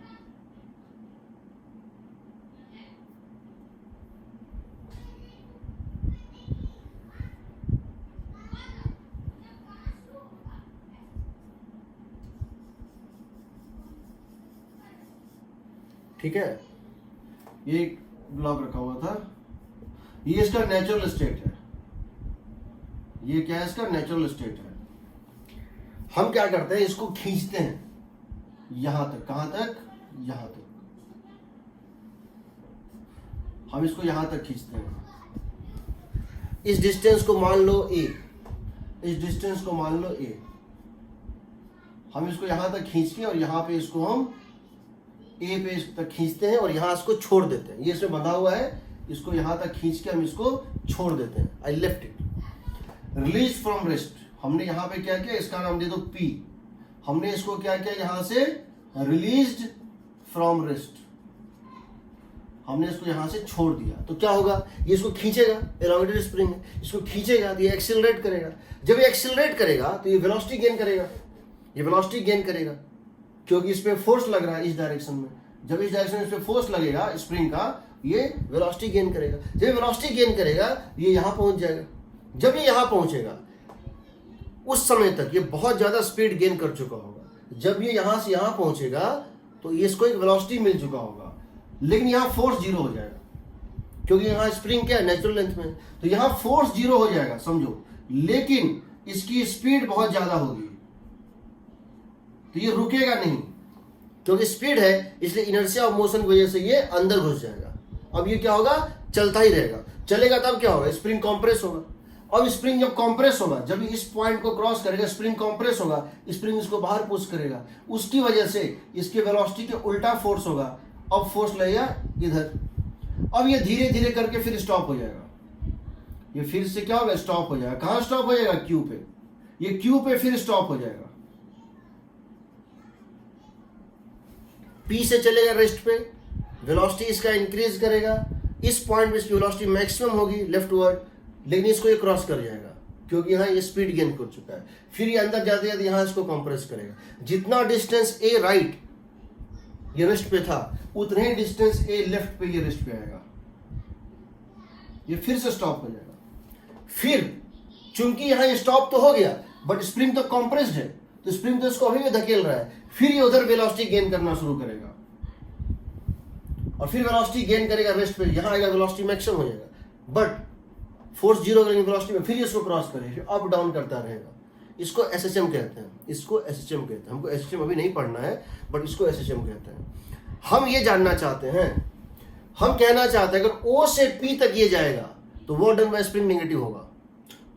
ठीक है। ये एक ब्लॉक रखा हुआ था, ये इसका नेचुरल स्टेट है, ये क्या है? इसका नेचुरल स्टेट है। हम क्या करते हैं, इसको खींचते हैं यहां तक, कहां तक? यहां तक। हम इसको यहां तक खींचते हैं। इस डिस्टेंस को मान लो a, इस डिस्टेंस को मान लो a। हम इसको यहां तक खींच के और यहां पे इसको हम a पे तक खींचते हैं और यहां इसको छोड़ देते हैं। ये इसमें बंधा हुआ है, इसको यहां तक खींच के हम इसको छोड़ देते हैं। I left it. Release from rest, हमने यहां पे क्या किया? इसका नाम दे दो P। हमने इसको क्या किया? यहां से रिलीज्ड फ्रॉम रेस्ट, हमने इसको यहाँ से छोड़ दिया तो क्या होगा, ये इसको खींचेगा, एलोंगेटेड स्प्रिंग है, इसको खींचेगा तो ये एक्सेलरेट करेगा। जब ये एक्सेलरेट करेगा तो ये वेलोसिटी गेन करेगा, ये वेलोसिटी गेन करेगा क्योंकि इस पे फोर्स लग रहा है इस डायरेक्शन में। जब इस डायरेक्शन में इस पे फोर्स लगेगा स्प्रिंग का, ये वेलोसिटी गेन करेगा। जब वेलोसिटी गेन करेगा ये यहाँ पहुंच जाएगा। जब ये यहाँ पहुंचेगा उस समय तक ये बहुत ज्यादा स्पीड गेन कर चुका होगा। जब ये यहाँ से यहाँ पहुंचेगा तो ये इसको एक वेलोसिटी मिल चुका होगा, लेकिन यहाँ फोर्स जीरो हो जाएगा क्योंकि यहाँ स्प्रिंग क्या है, नेचुरल लेंथ में, तो यहाँ फोर्स जीरो हो जाएगा समझो, लेकिन इसकी स्पीड बहुत ज्यादा होगी तो ये रुकेगा नहीं क्योंकि स्पीड है, इसलिए इनर्शिया ऑफ मोशन की वजह से ये अंदर घुस जाएगा। अब ये क्या होगा, चलता ही रहेगा। चलेगा तब क्या होगा, स्प्रिंग कॉम्प्रेस होगा। अब स्प्रिंग जब कॉम्प्रेस होगा, जब इस पॉइंट को क्रॉस करेगा स्प्रिंग कॉम्प्रेस होगा, स्प्रिंग इसको बाहर पुश करेगा, उसकी वजह से इसके वेलोसिटी के उल्टा फोर्स होगा। अब फोर्स लगेगा इधर, अब ये धीरे धीरे करके फिर स्टॉप हो जाएगा। ये फिर से क्या होगा, स्टॉप हो जाएगा। कहाँ स्टॉप हो जाएगा, क्यू पे। ये क्यू पे फिर स्टॉप हो जाएगा, पी से चलेगा रेस्ट पे, वेलोसिटी इसका इंक्रीज करेगा। इस पॉइंट पे इसकी वेलोसिटी मैक्सिमम होगी लेफ्ट वर्ड, लेकिन इसको ये क्रॉस कर जाएगा क्योंकि यहाँ ये स्पीड गेन कर चुका है। फिर ये अंदर जाते जाते यहाँ इसको कंप्रेस करेगा। जितना डिस्टेंस ए राइट ये रेस्ट पे था, उतने ही डिस्टेंस ए लेफ्ट पे ये रेस्ट पे आएगा। ये फिर से स्टॉप हो जाएगा। फिर चूंकि यहाँ ये स्टॉप तो हो गया बट स्प्रिंग तो कंप्रेस्ड है, तो स्प्रिंग तो इसको अभी भी धकेल रहा है। फिर ये उधर वेलोसिटी गेन करना शुरू करेगा और फिर वेलोसिटी गेन करेगा रेस्ट पे, यहाँ आएगा वेलोसिटी मैक्सिमम हो जाएगा बट फोर्स जीरो करेंगे वेलोसिटी में, फिर इसको क्रॉस करेगा, फिर अप डाउन करता रहेगा। इसको एसएचएम कहते हैं, इसको एसएचएम कहते हैं। हमको एसएचएम अभी नहीं पढ़ना है बट इसको एसएचएम कहते हैं। हम ये जानना चाहते हैं, हम कहना चाहते हैं अगर ओ से पी तक ये जाएगा तो work done by spring negative होगा।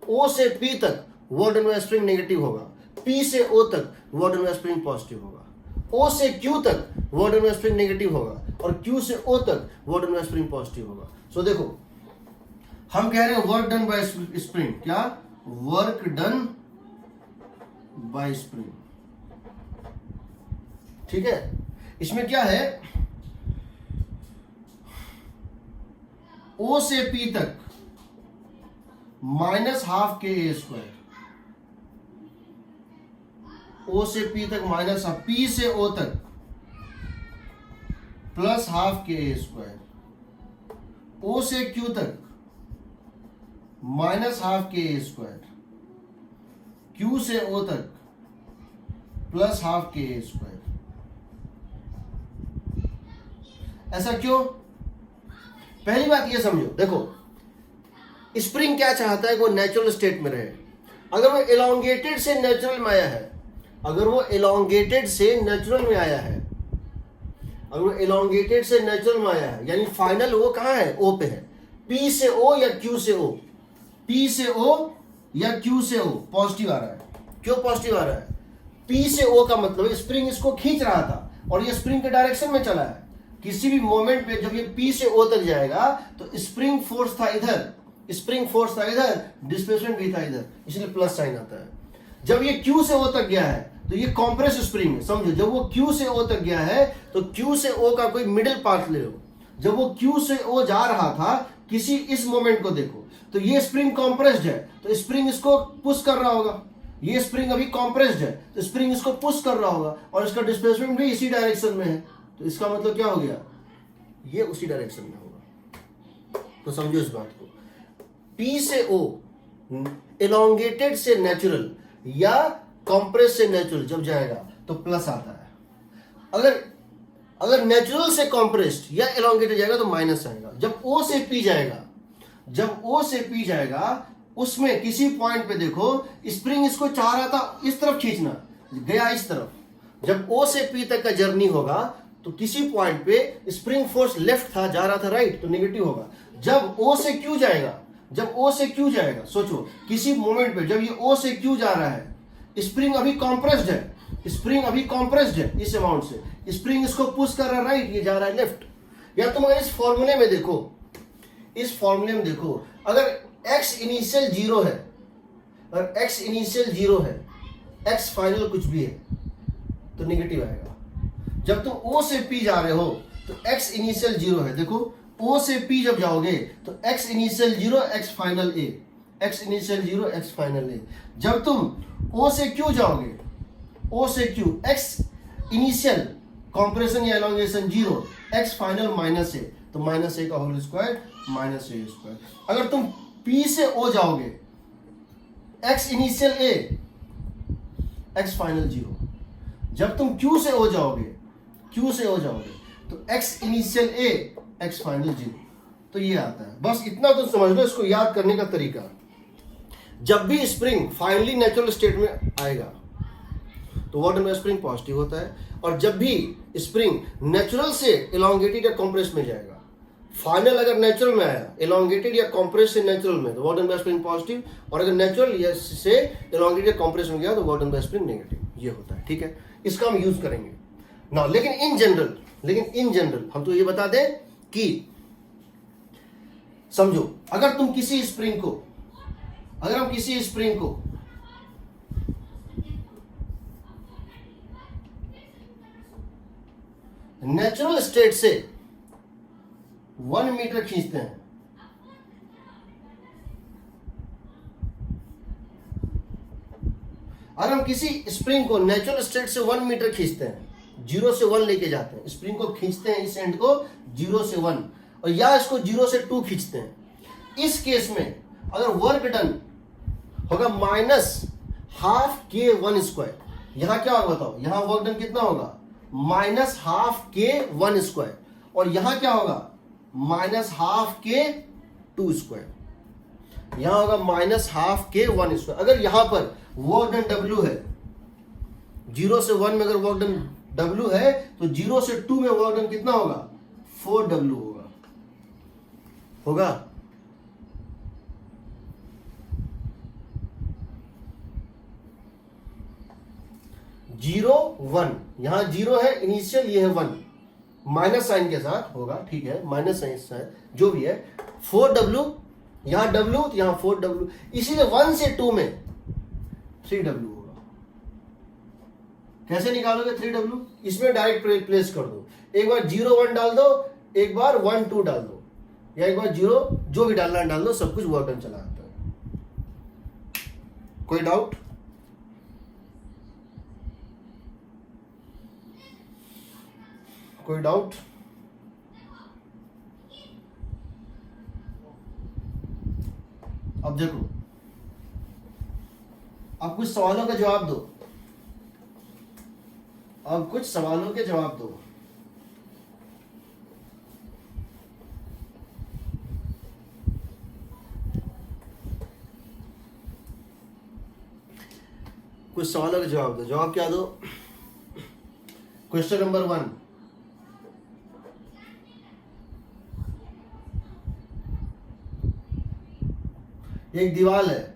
ओ से पी तक work done by spring negative होगा, पी से ओ तक work done by spring positive होगा, ओ से क्यू तक work done by spring negative होगा और क्यू से ओ तक work done by spring positive होगा। सो देखो हम कह रहे हैं वर्क डन बाय स्प्रिंग, क्या, वर्क डन बाय स्प्रिंग, ठीक है। इसमें क्या है, ओ से पी तक माइनस हाफ के ए स्क्वायर, ओ से पी तक माइनस हाफ, पी से ओ तक प्लस हाफ के ए स्क्वायर, ओ से क्यू तक माइनस हाफ के ए स्क्वायर, क्यू से ओ तक प्लस हाफ के ए स्क्वायर। ऐसा क्यों? पहली बात ये समझो, देखो स्प्रिंग क्या चाहता है कि वो नेचुरल स्टेट में रहे। अगर वो एलोंगेटेड से नेचुरल में आया है, अगर वो एलोंगेटेड से नेचुरल में आया है, अगर वो एलोंगेटेड से नेचुरल में आया है, यानी फाइनल वो कहाँ है, ओ पे है। पी से ओ या क्यू से ओ, पी से ओ या क्यू से ओ पॉजिटिव आ रहा है। क्यों पॉजिटिव आ रहा है? पी से ओ का मतलब स्प्रिंग इसको खींच रहा था और ये स्प्रिंग के डायरेक्शन में चला है। किसी भी मोमेंट पे जब ये पी से ओ तक जाएगा तो स्प्रिंग फोर्स था इधर, स्प्रिंग फोर्स था इधर, डिस्प्लेसमेंट भी था इधर, इसलिए प्लस साइन आता है। जब ये क्यू से ओ तक गया है तो ये कॉम्प्रेस स्प्रिंग है, समझो। जब वो क्यू से ओ तक गया है तो क्यू से ओ का कोई मिडिल पार्ट ले लो। जब वो क्यू से ओ जा रहा था, किसी इस मोमेंट को देखो तो ये स्प्रिंग कॉम्प्रेस्ड है तो स्प्रिंग इसको पुश कर रहा होगा। ये स्प्रिंग अभी कॉम्प्रेस्ड है तो स्प्रिंग इसको पुश कर रहा होगा और इसका डिस्प्लेसमेंट भी इसी डायरेक्शन में है, तो इसका मतलब क्या हो गया, ये उसी डायरेक्शन में होगा। तो समझो इस बात को, पी से ओ एलोंगेटेड से नेचुरल या कॉम्प्रेस से नेचुरल जब जाएगा तो प्लस आता है। अगर नेचुरल से कॉम्प्रेस्ड या एलोंगेटेड जाएगा तो माइनस आएगा। जब ओ से पी जाएगा, जब ओ से पी जाएगा उसमें किसी पॉइंट पे देखो स्प्रिंग इसको चाह रहा था इस तरफ खींचना, गया इस तरफ। जब ओ से पी तक का जर्नी होगा तो किसी पॉइंट पे स्प्रिंग फोर्स लेफ्ट था, जा रहा था राइट, तो नेगेटिव होगा। जब ओ से क्यू जाएगा, जब ओ से क्यू जाएगा, सोचो किसी मोमेंट पे जब ये ओ से क्यू जा रहा है, स्प्रिंग अभी कॉम्प्रेस्ड है, स्प्रिंग अभी कॉम्प्रेस्ड है इस अमाउंट से, स्प्रिंग इसको पुश कर रहा है राइट, ये जा रहा है लेफ्ट। या तुम अगर इस फॉर्मूले में देखो, इस फॉर्मूले में देखो, अगर x इनिशियल 0 है, अगर x इनिशियल 0 है, x फाइनल कुछ भी है तो नेगेटिव आएगा। जब तुम O से P जा रहे हो तो x इनिशियल 0 है, देखो O से P जब जाओगे तो x initial 0 x final A, x initial 0 x final A। जब तुम O से Q जाओगे, O से Q x इनिशियल कॉम्प्रेशन या elongation 0 x final minus A, तो माइनस A का whole square minus A square. अगर तुम P से O जाओगे, x initial A x final 0। जब तुम Q से O जाओगे, Q से O जाओगे तो x initial A x final 0। तो ये आता है, बस इतना तो समझ लो इसको याद करने का तरीका। जब भी स्प्रिंग फाइनली नेचुरल स्टेट में आएगा तो वॉट में स्प्रिंग पॉजिटिव होता है, और जब भी स्प्रिंग नेचुरल से एलोंगेटेड या कॉम्प्रेस में जाएगा, फाइनल अगर नेचुरल में आया, एलोंगेटेड या कॉम्प्रेस से नेचुरल में, तो वॉट एंड स्प्रिंग पॉजिटिव, और अगर नेचुरल या से एलोंगेटेड या कॉम्प्रेस में गया तो वॉट एंड स्प्रिंग नेगेटिव। ये होता है, ठीक है, इसका हम यूज करेंगे ना। लेकिन इन जनरल हम तो ये बता दें कि समझो, अगर तुम किसी स्प्रिंग को, अगर हम किसी स्प्रिंग को नेचुरल स्टेट से 1 मीटर खींचते हैं, अगर हम किसी स्प्रिंग को नेचुरल स्टेट से 1 मीटर खींचते हैं, 0 से 1 लेके जाते हैं, स्प्रिंग को खींचते हैं इस एंड को 0 से 1, और या इसको 0 से 2 खींचते हैं, इस केस में अगर वर्क डन होगा -12 K1 स्क्वायर। यहां क्या होगा बताओ, यहां वर्क डन कितना होगा -12 K1 स्क्वायर, और यहां क्या होगा -12 K2 स्क्वायर। यहां होगा -12 K1 स्क्वायर। अगर यहां पर वर्क डन W है, 0 से 1 में अगर वर्क डन W है तो 0 से 2 में वर्क डन कितना होगा 4W होगा। 0 1, यहां 0 है इनिशियल, ये है 1, माइनस साइन के साथ होगा, ठीक है, माइनस साइन जो भी है। 4W, यहां W तो यहां 4W, इसीलिए 1 से 2 में 3W होगा। कैसे निकालोगे 3W? इसमें डायरेक्ट प्लेस कर दो, एक बार 0 1 डाल दो, एक बार 1 2 डाल दो, या एक बार 0, जो भी डालना डाल दो, सब कुछ वर्क डन चला आता है। कोई डाउट? कोई डाउट? अब देखो, अब कुछ सवालों का जवाब दो, अब कुछ सवालों के जवाब दो। कुछ सवालों का जवाब दो। जवाब क्या दो? क्वेश्चन नंबर 1, एक दीवार है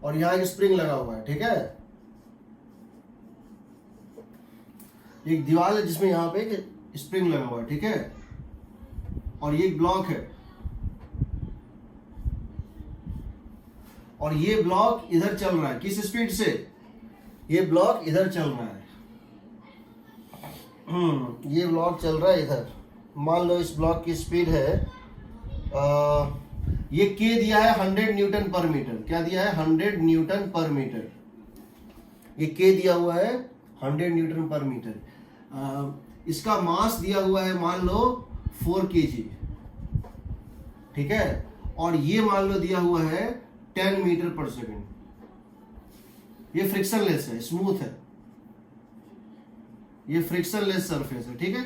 और यहां एक स्प्रिंग लगा हुआ है, ठीक है, एक दीवार है जिसमें यहां पे एक स्प्रिंग लगा हुआ है, ठीक है, और ये एक ब्लॉक है, और ये ब्लॉक इधर चल रहा है, किस स्पीड से? ये ब्लॉक इधर चल रहा है, ये ब्लॉक चल रहा है इधर। मान लो इस ब्लॉक की स्पीड है ये K दिया है 100 न्यूटन पर मीटर। क्या दिया है? 100 न्यूटन पर मीटर। ये K दिया हुआ है 100 न्यूटन पर मीटर। इसका मास दिया हुआ है मान लो 4 kg, ठीक है, और ये मान लो दिया हुआ है 10 मीटर पर सेकेंड। ये फ्रिक्शनलेस है, स्मूथ है, ये फ्रिक्शनलेस सरफेस है, ठीक है।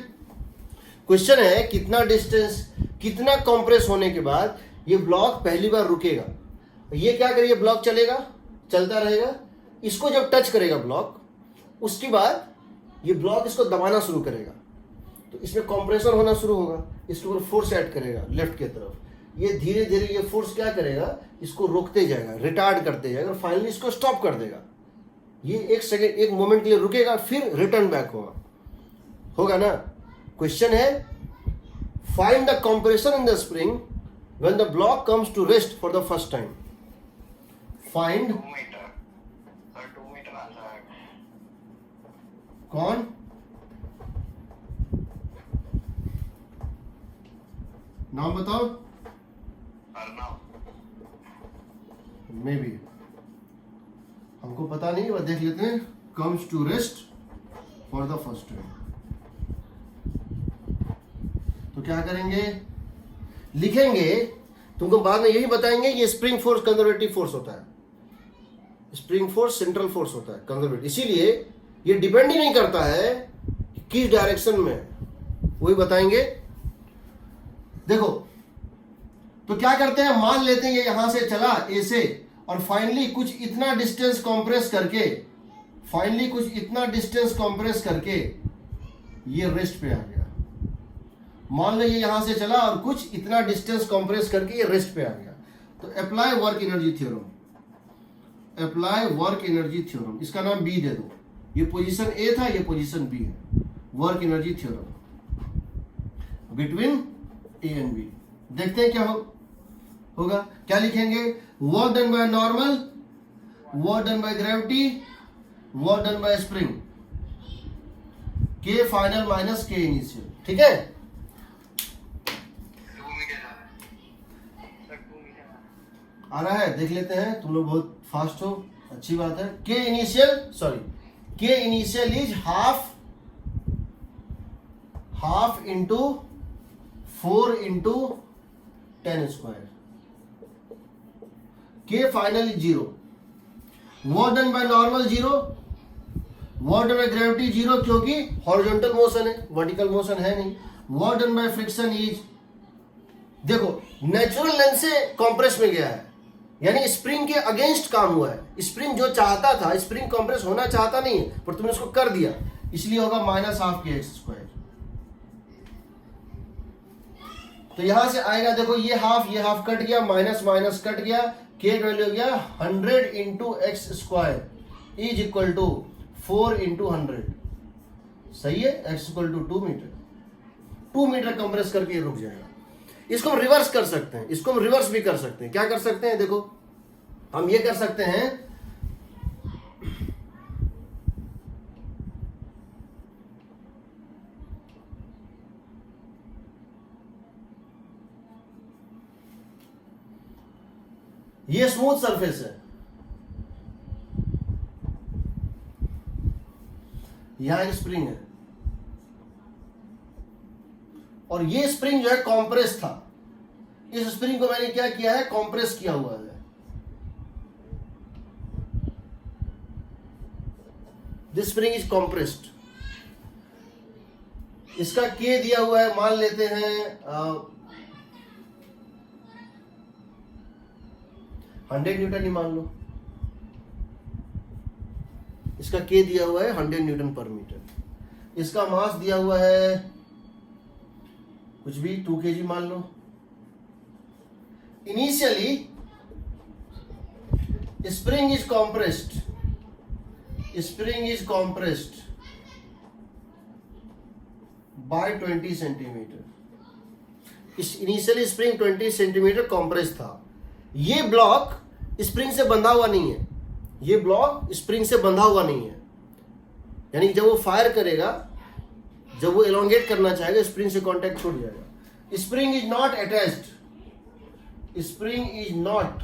क्वेश्चन है कितना डिस्टेंस, कितना कंप्रेस होने के बाद ये ब्लॉक पहली बार रुकेगा। ये क्या करेगा? ब्लॉक चलेगा, चलता रहेगा, इसको जब टच करेगा ब्लॉक, उसके बाद ये ब्लॉक इसको दबाना शुरू करेगा, तो इसमें कंप्रेशन होना शुरू होगा, इसके ऊपर फोर्स ऐड करेगा लेफ्ट की तरफ। ये धीरे धीरे ये फोर्स क्या करेगा? इसको रोकते जाएगा, रिटार्ड करते जाएगा, फाइनली इसको स्टॉप कर देगा। ये एक सेकेंड, एक मोमेंट के लिए रुकेगा, फिर रिटर्न बैक होगा ना। क्वेश्चन है find the compression in the spring when the block comes to rest for the first time. Find 2 meter. Sir, 2 meter answer है। कौन? नाम बताओ। अर्नव। मे बी, हमको पता नहीं, वो देख लेते हैं। Comes to rest for the first time. तो क्या करेंगे, लिखेंगे। तुमको बाद में यही बताएंगे ये स्प्रिंग फोर्स कंजर्वेटिव फोर्स होता है, स्प्रिंग फोर्स सेंट्रल फोर्स होता है कंजर्वेटिव, इसीलिए ये डिपेंड ही नहीं करता है किस डायरेक्शन में, वही बताएंगे। देखो तो क्या करते हैं, मान लेते हैं ये यहां से चला ए से, और फाइनली कुछ इतना डिस्टेंस कंप्रेस करके ये रेस्ट पे आ गया। मान लो ये यहां से चला और कुछ इतना डिस्टेंस कंप्रेस करके ये रेस्ट पे आ गया। तो अप्लाई वर्क एनर्जी थ्योरम, इसका नाम बी दे दो। ये पोजीशन ए था, ये पोजीशन बी है। Work energy theorem between A and B. देखते हैं क्या होगा। क्या लिखेंगे, work done by normal, work done by gravity, work done by spring, K final minus K initial. ठीक है, 2 मीटर सर, 2 मीटर आ रहा है, देख लेते हैं। तुम लोग बहुत फास्ट हो, अच्छी बात है। K initial is half into 4 into 10 square. K final is 0। Work done by normal 0, work done by gravity 0, क्योंकि हॉरिजॉन्टल मोशन है, वर्टिकल मोशन है नहीं। Work done by friction is, देखो नेचुरल लेंथ से कंप्रेस में गया है, यानी स्प्रिंग के अगेंस्ट काम हुआ है। स्प्रिंग जो चाहता था, स्प्रिंग कंप्रेस होना चाहता नहीं है, पर तुमने उसको कर दिया, इसलिए होगा -12 kx²। तो यहां से आएगा, देखो ये हाफ कट गया, माइनस माइनस कट गया, के वैल्यू हो गया 100 into x² is equal to 4 into 100। सही है, x equal to 2 metre. 2 metre compress करके रुक जाएगा। इसको हम रिवर्स कर सकते हैं, इसको हम रिवर्स भी कर सकते हैं। क्या कर सकते हैं, देखो हम ये कर सकते हैं, ये स्मूथ सरफेस है, यहां एक स्प्रिंग है, और ये स्प्रिंग जो है कॉम्प्रेस था। इस स्प्रिंग को मैंने क्या किया है, कॉम्प्रेस किया हुआ है। This spring is compressed. इसका के दिया हुआ है, मान लेते हैं 100 न्यूटन ही मान लो। इसका के दिया हुआ है 100 न्यूटन पर मीटर। इसका मास दिया हुआ है कुछ भी 2 kg मान लो। Initially spring is compressed by 20 centimetre. Initially spring 20 centimetre compress था। ये ब्लॉक स्प्रिंग से बंधा हुआ नहीं है, ये ब्लॉक स्प्रिंग से बंधा हुआ नहीं है, यानी जब वो फायर करेगा, जब वो एलोंगेट करना चाहेगा, स्प्रिंग से कांटेक्ट छूट जाएगा। Spring is not attached, spring is not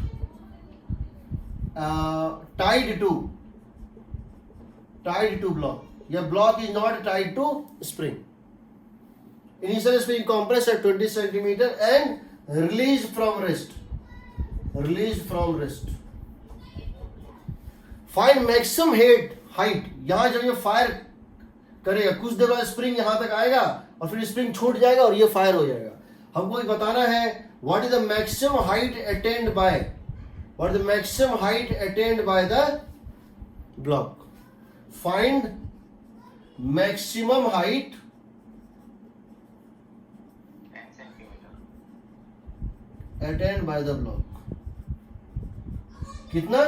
tied to block, या block is not tied to spring. Initial spring compressed at 20 centimeter and released from rest. Find maximum height. यहां जब ये फायर करेगा, कुछ देर बाद स्प्रिंग यहां तक आएगा और फिर स्प्रिंग छूट जाएगा और ये फायर हो जाएगा। हमको ये बताना है what is the maximum height attend by the block. Find maximum height 10 centimetre attend by the block. कितना?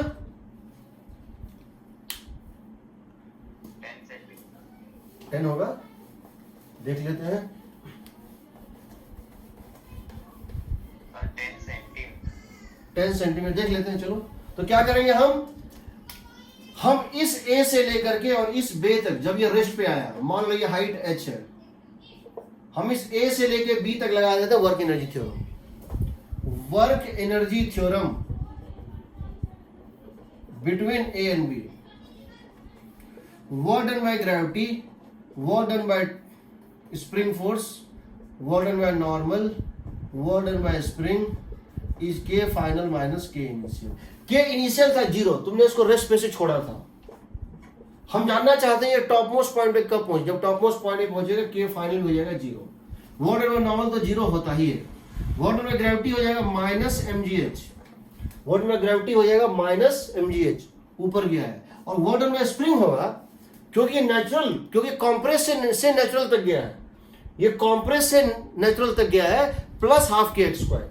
10 सेंटीमीटर 10 होगा, देख लेते हैं। 10 सेंटीमीटर देख लेते हैं। चलो तो क्या करेंगे, हम इस ए से लेकर के और इस बे तक, जब ये रेस्ट पे आया, मान लो ये हाइट h है, हम इस ए से लेके बी तक लगा देते हैं work energy theorem. Work energy theorem between A and B, work done by gravity, work done by spring force, work done by normal, work done by spring is K final minus K initial. K initial था 0, तुमने इसको रेस्ट पे से छोड़ा था। हम जानना चाहते हैं ये टॉप मोस्ट पॉइंट पे कब पहुंचे। जब टॉप मोस्ट पॉइंट पे पहुंचेगा के फाइनल हो जाएगा 0। वर्क डन बाय नॉर्मल तो 0 होता ही है। वर्क डन बाय ग्रेविटी हो जाएगा minus mgh, work done by gravity हो जाएगा माइनस mgh, ऊपर गया है। और वर्क डन बाय स्प्रिंग होगा क्योंकि नेचुरल, क्योंकि कॉम्प्रेस से नेचुरल तक गया है, ये कॉम्प्रेस से नेचुरल तक गया है, प्लस हाफ के एक्स स्क्वायर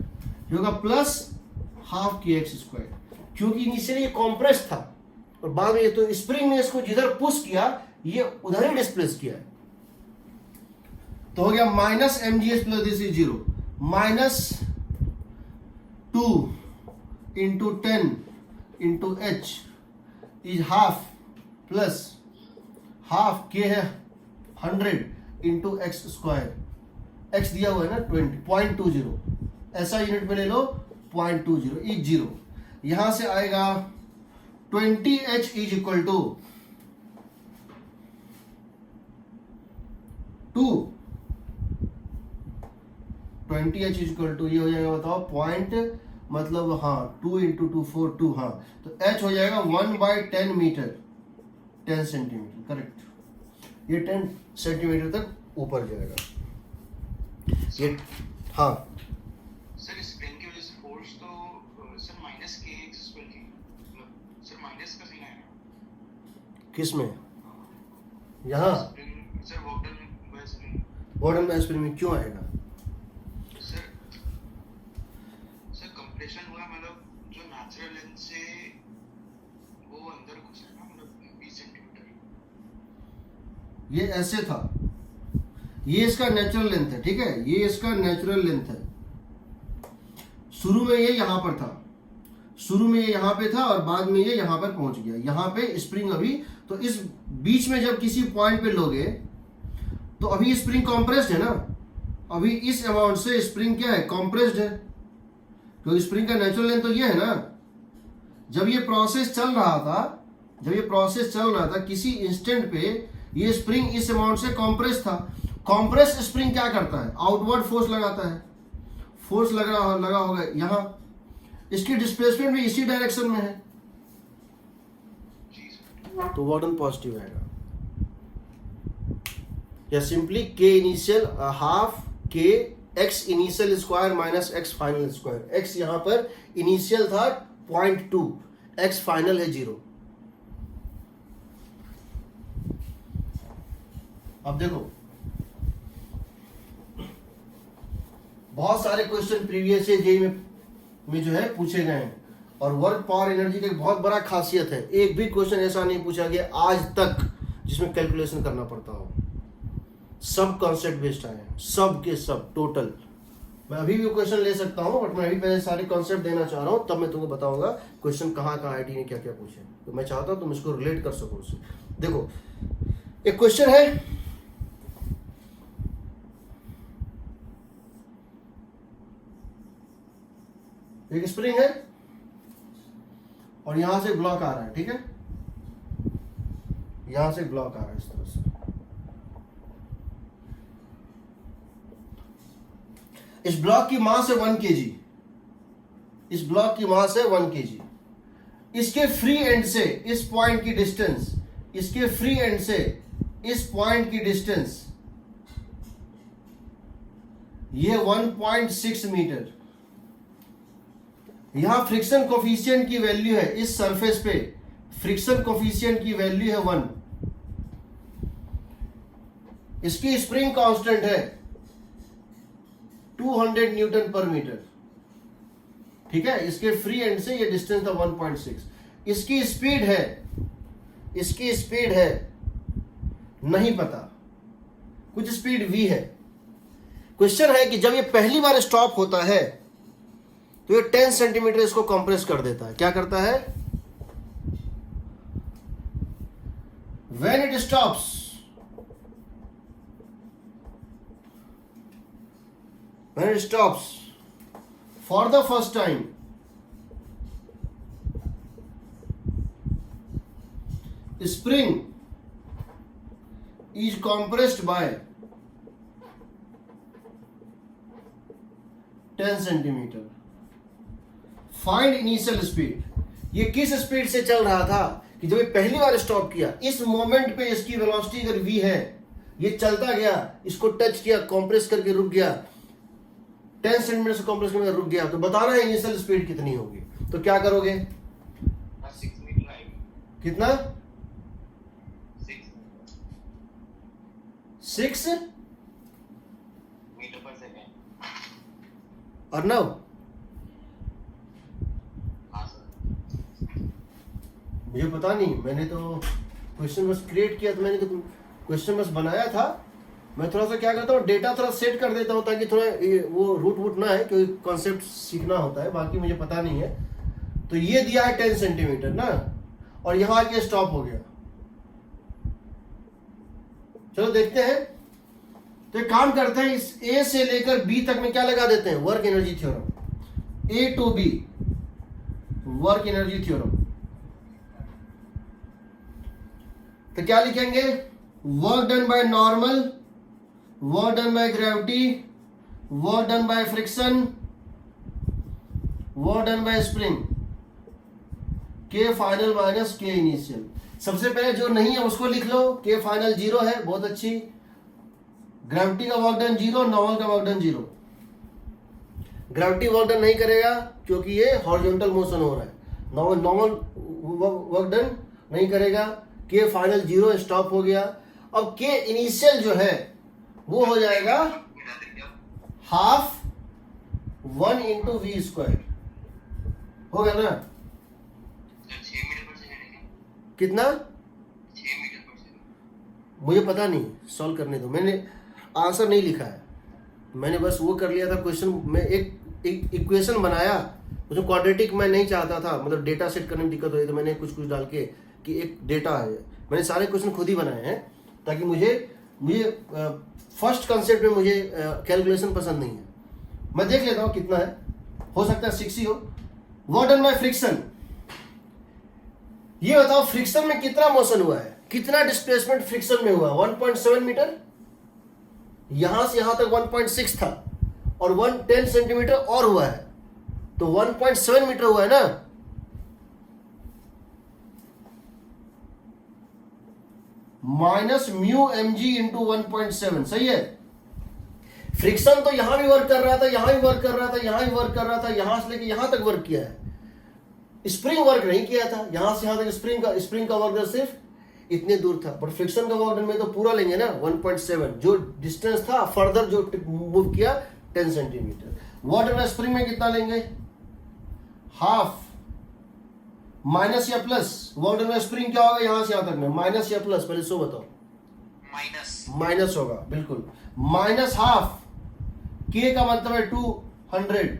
होगा, प्लस हाफ के एक्स स्क्वायर, क्योंकि इनिशियली ये कॉम्प्रेस था और बाद में ये तो स्प्रिंग ने इसको जिधर पुश किया ये उधर ही डिस्प्लेस किया है। तो हो गया minus mgh plus this is 0, minus 2 into 10 into h is half, plus half के है 100 इंटू एक्स स्क्वायर, एक्स दिया हुआ है ना 20.20, ऐसा यूनिट में ले लो 0.20 इज 0। यहां से आएगा 20h is equal to 2, 20h is equal to ये हो जाएगा, बताओ पॉइंट मतलब हाँ 2 इंटू 2 4 2, हाँ तो h हो जाएगा 1/10 मीटर, 10 सेंटीमीटर करेक्ट। ये 10 सेंटीमीटर तक ऊपर जाएगा ये। हाँ सर स्प्रिंग की वजह से फोर्स तो sir minus k x square की, मतलब सर माइनस का सीन आएगा किस में, यहाँ spring sir work done by spring, work done spring में क्यों आएगा? सर सर कंप्रेशन हुआ, मतलब जो नेचुरल लेंथ से वो अंदर घुसा ना, मतलब 20 सेंटीमीटर। ये ऐसे था, ये इसका नेचुरल लेंथ है, ठीक है, ये इसका नेचुरल लेंथ है। शुरू में ये यहां पर था, शुरू में ये यहां पे था और बाद में ये यहां पर पहुंच गया, यहां पे स्प्रिंग अभी, तो इस बीच में जब किसी पॉइंट पे लोगे तो अभी स्प्रिंग कॉम्प्रेस्ड है ना, अभी इस अमाउंट से स्प्रिंग क्या है, कॉम्प्रेस्ड है, क्योंकि स्प्रिंग का नेचुरल लेंथ तो ये है ना। जब ये प्रोसेस चल रहा था, जब ये प्रोसेस चल रहा था किसी इंस्टेंट पे ये स्प्रिंग इस अमाउंट से कॉम्प्रेस था। कॉम्प्रेस स्प्रिंग क्या करता है, आउटवर्ड फोर्स लगाता है, फोर्स लगा होगा यहां, इसकी डिस्प्लेसमेंट भी इसी डायरेक्शन में है, तो वर्क डन पॉजिटिव आएगा। या सिंपली के इनिशियल हाफ के x initial square minus x final square, x यहां पर इनिशियल था 0.2, एक्स फाइनल है 0। अब देखो बहुत सारे क्वेश्चन प्रीवियस जेईई में जो है पूछे गए हैं, और वर्क पावर एनर्जी का एक बहुत बड़ा खासियत है, एक भी क्वेश्चन ऐसा नहीं पूछा गया आज तक जिसमें कैलकुलेशन करना पड़ता हो। सब कॉन्सेप्ट बेस्ड आए हैं, सब के सब टोटल। मैं अभी भी क्वेश्चन ले सकता हूं, बट मैं अभी पहले सारे कॉन्सेप्ट देना चाह रहा हूं, तब मैं तुमको बताऊंगा क्वेश्चन कहाँ आईआईटी ने क्या क्या पूछे, तो मैं चाहता हूं तुम इसको रिलेट कर सको उससे। देखो एक क्वेश्चन है, एक स्प्रिंग है और यहां से ब्लॉक आ रहा है, ठीक है, यहां से ब्लॉक आ रहा है इस तरह से। इस ब्लॉक की मास है 1 kg, इस ब्लॉक की मास है 1 kg। इसके फ्री एंड से इस पॉइंट की डिस्टेंस, इसके फ्री एंड से इस पॉइंट की डिस्टेंस ये 1.6 मीटर। यहां फ्रिक्शन कोफिशिएंट की वैल्यू है, इस सरफेस पे फ्रिक्शन कोफिशिएंट की वैल्यू है 1। इसकी स्प्रिंग कांस्टेंट है 200 न्यूटन पर मीटर, ठीक है, इसके फ्री एंड से ये डिस्टेंस था 1.6। इसकी स्पीड है, इसकी स्पीड है नहीं पता, कुछ स्पीड v है। क्वेश्चन है कि जब ये पहली बार स्टॉप होता है तो ये 10 सेंटीमीटर इसको कंप्रेस कर देता है। क्या करता है, when it stops, when it stops for the first time spring is compressed by 10 centimetre. Find initial speed. ये किस स्पीड से चल रहा था कि जब ये पहली बार स्टॉप किया, इस मोमेंट पे इसकी वेलोसिटी अगर v है, ये चलता गया, इसको टच किया, कॉम्प्रेस करके रुक गया, 10 सेंटीमीटर से कॉम्प्रेस करके रुक गया, तो बताना है इनिशियल स्पीड कितनी होगी. तो क्या करोगे? 6 मीटर आएगी. कितना? 6 मीटर पर सेकंड. अर्नव, हाँ सर. मुझे पता नहीं, मैंने तो क्वेश्चन बस क्रिएट किया, तो मैंने तो क्वेश्चन बस बनाया था. मैं थोड़ा सा क्या करता हूँ, डेटा थोड़ा सेट कर देता हूँ ताकि थोड़ा वो रूट वूट ना है, क्योंकि कॉन्सेप्ट सीखना होता है, बाकी मुझे पता नहीं है. तो ये दिया है 10 सेंटीमीटर ना, और यहां आके स्टॉप हो गया. चलो देखते हैं. तो एक काम करते हैं, इस ए से लेकर बी तक में क्या लगा देते हैं? Work energy theorem. A to B work energy theorem. तो क्या लिखेंगे? Work done by normal, work done by gravity, work done by friction, work done by spring, K final minus K initial. सबसे पहले जो नहीं है उसको लिख लो. के फाइनल 0 है, बहुत अच्छी. ग्रेविटी का वर्क डन 0, नॉर्मल का work done 0. Gravity work done नहीं करेगा क्योंकि ये हॉरिजॉन्टल मोशन हो रहा है. नॉर्मल वर्क डन नहीं करेगा. के फाइनल 0, स्टॉप हो गया. अब के इनिशियल जो है वो हो जाएगा हाफ 1 इंटू वी स्क्वायर. हो गया ना? 6 मीटर पर सेकंड है. कितना? 6 मीटर पर सेकंड. मुझे पता नहीं, सॉल्व करने दो. मैंने आंसर नहीं लिखा है, मैंने बस वो कर लिया था क्वेश्चन में. एक इक्वेशन बनाया, उसमें क्वाड्रेटिक मैं नहीं चाहता था, मतलब डेटा सेट करने में दिक्कत हो रही, तो मैंने कुछ डाल के कि एक डेटा है. मैंने सारे क्वेश्चन खुद ही बनाए हैं ताकि मुझे फर्स्ट कंसेप्ट में मुझे कैलकुलेशन पसंद नहीं है. मैं देख लेता हूँ कितना है, हो सकता है 6 ही हो. Work done by friction. ये बताओ फ्रिक्शन में कितना मोशन हुआ है, कितना डिस्प्लेसमेंट फ्रिक्शन में हुआ? 1.7 मीटर. यहां से यहां तक 1.6 था, और 10 सेंटीमीटर और हुआ है, तो 1.7 मीटर हुआ है ना. Minus mu M G into 1.7. सही है. फ्रिक्शन तो यहां भी वर्क कर रहा था, यहां भी वर्क कर रहा था, यहां भी वर्क कर रहा था, यहां से लेके यहां तक वर्क किया है. स्प्रिंग वर्क नहीं किया था, यहां से यहां तक स्प्रिंग का वर्क सिर्फ इतने दूर था. बट फ्रिक्शन का वर्क में तो पूरा लेंगे ना, 1.7. जो डिस्टेंस था फर्दर जो मूव किया 10 सेंटीमीटर. वाटर में स्प्रिंग में कितना लेंगे? हाफ. माइनस या प्लस? वाटर में स्प्रिंग क्या होगा यहां से यहां तक में? माइनस या प्लस? पहले सो बताओ. माइनस. माइनस होगा, बिल्कुल. Minus half. के का मतलब है 200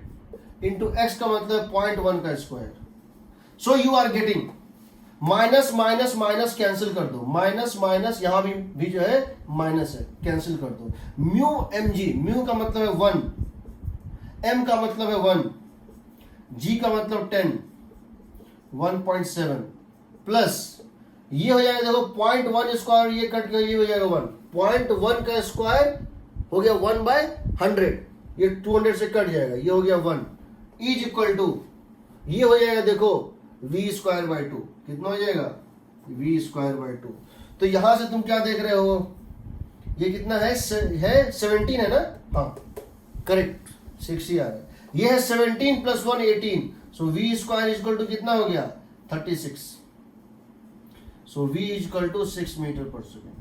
इंटू एक्स का मतलब है 0.1 का square. So you are getting minus minus minus cancel कर दो. माइनस माइनस यहां भी जो है माइनस है, कैंसिल कर दो. म्यू एम जी. म्यू का मतलब है 1, एम का मतलब है 1, जी का मतलब 10, 1.7 प्लस ये हो जाएगा, देखो 0.1 स्क्वायर, ये कट गया, ये हो जाएगा 1. 0.1 का स्क्वायर हो गया 1/100. ये 200 से कट जाएगा, ये हो गया 1 इज इक्वल टू, ये हो जाएगा देखो v स्क्वायर बाय 2. कितना हो जाएगा? v square by 2. तो यहां से तुम क्या देख रहे हो? ये कितना है 17 है ना? हाँ करेक्ट, 6 ही आ रहा है. ये है 17 plus 1 18. So v square is equal to कितना हो गया? 36. So v is equal to 6 metre per second.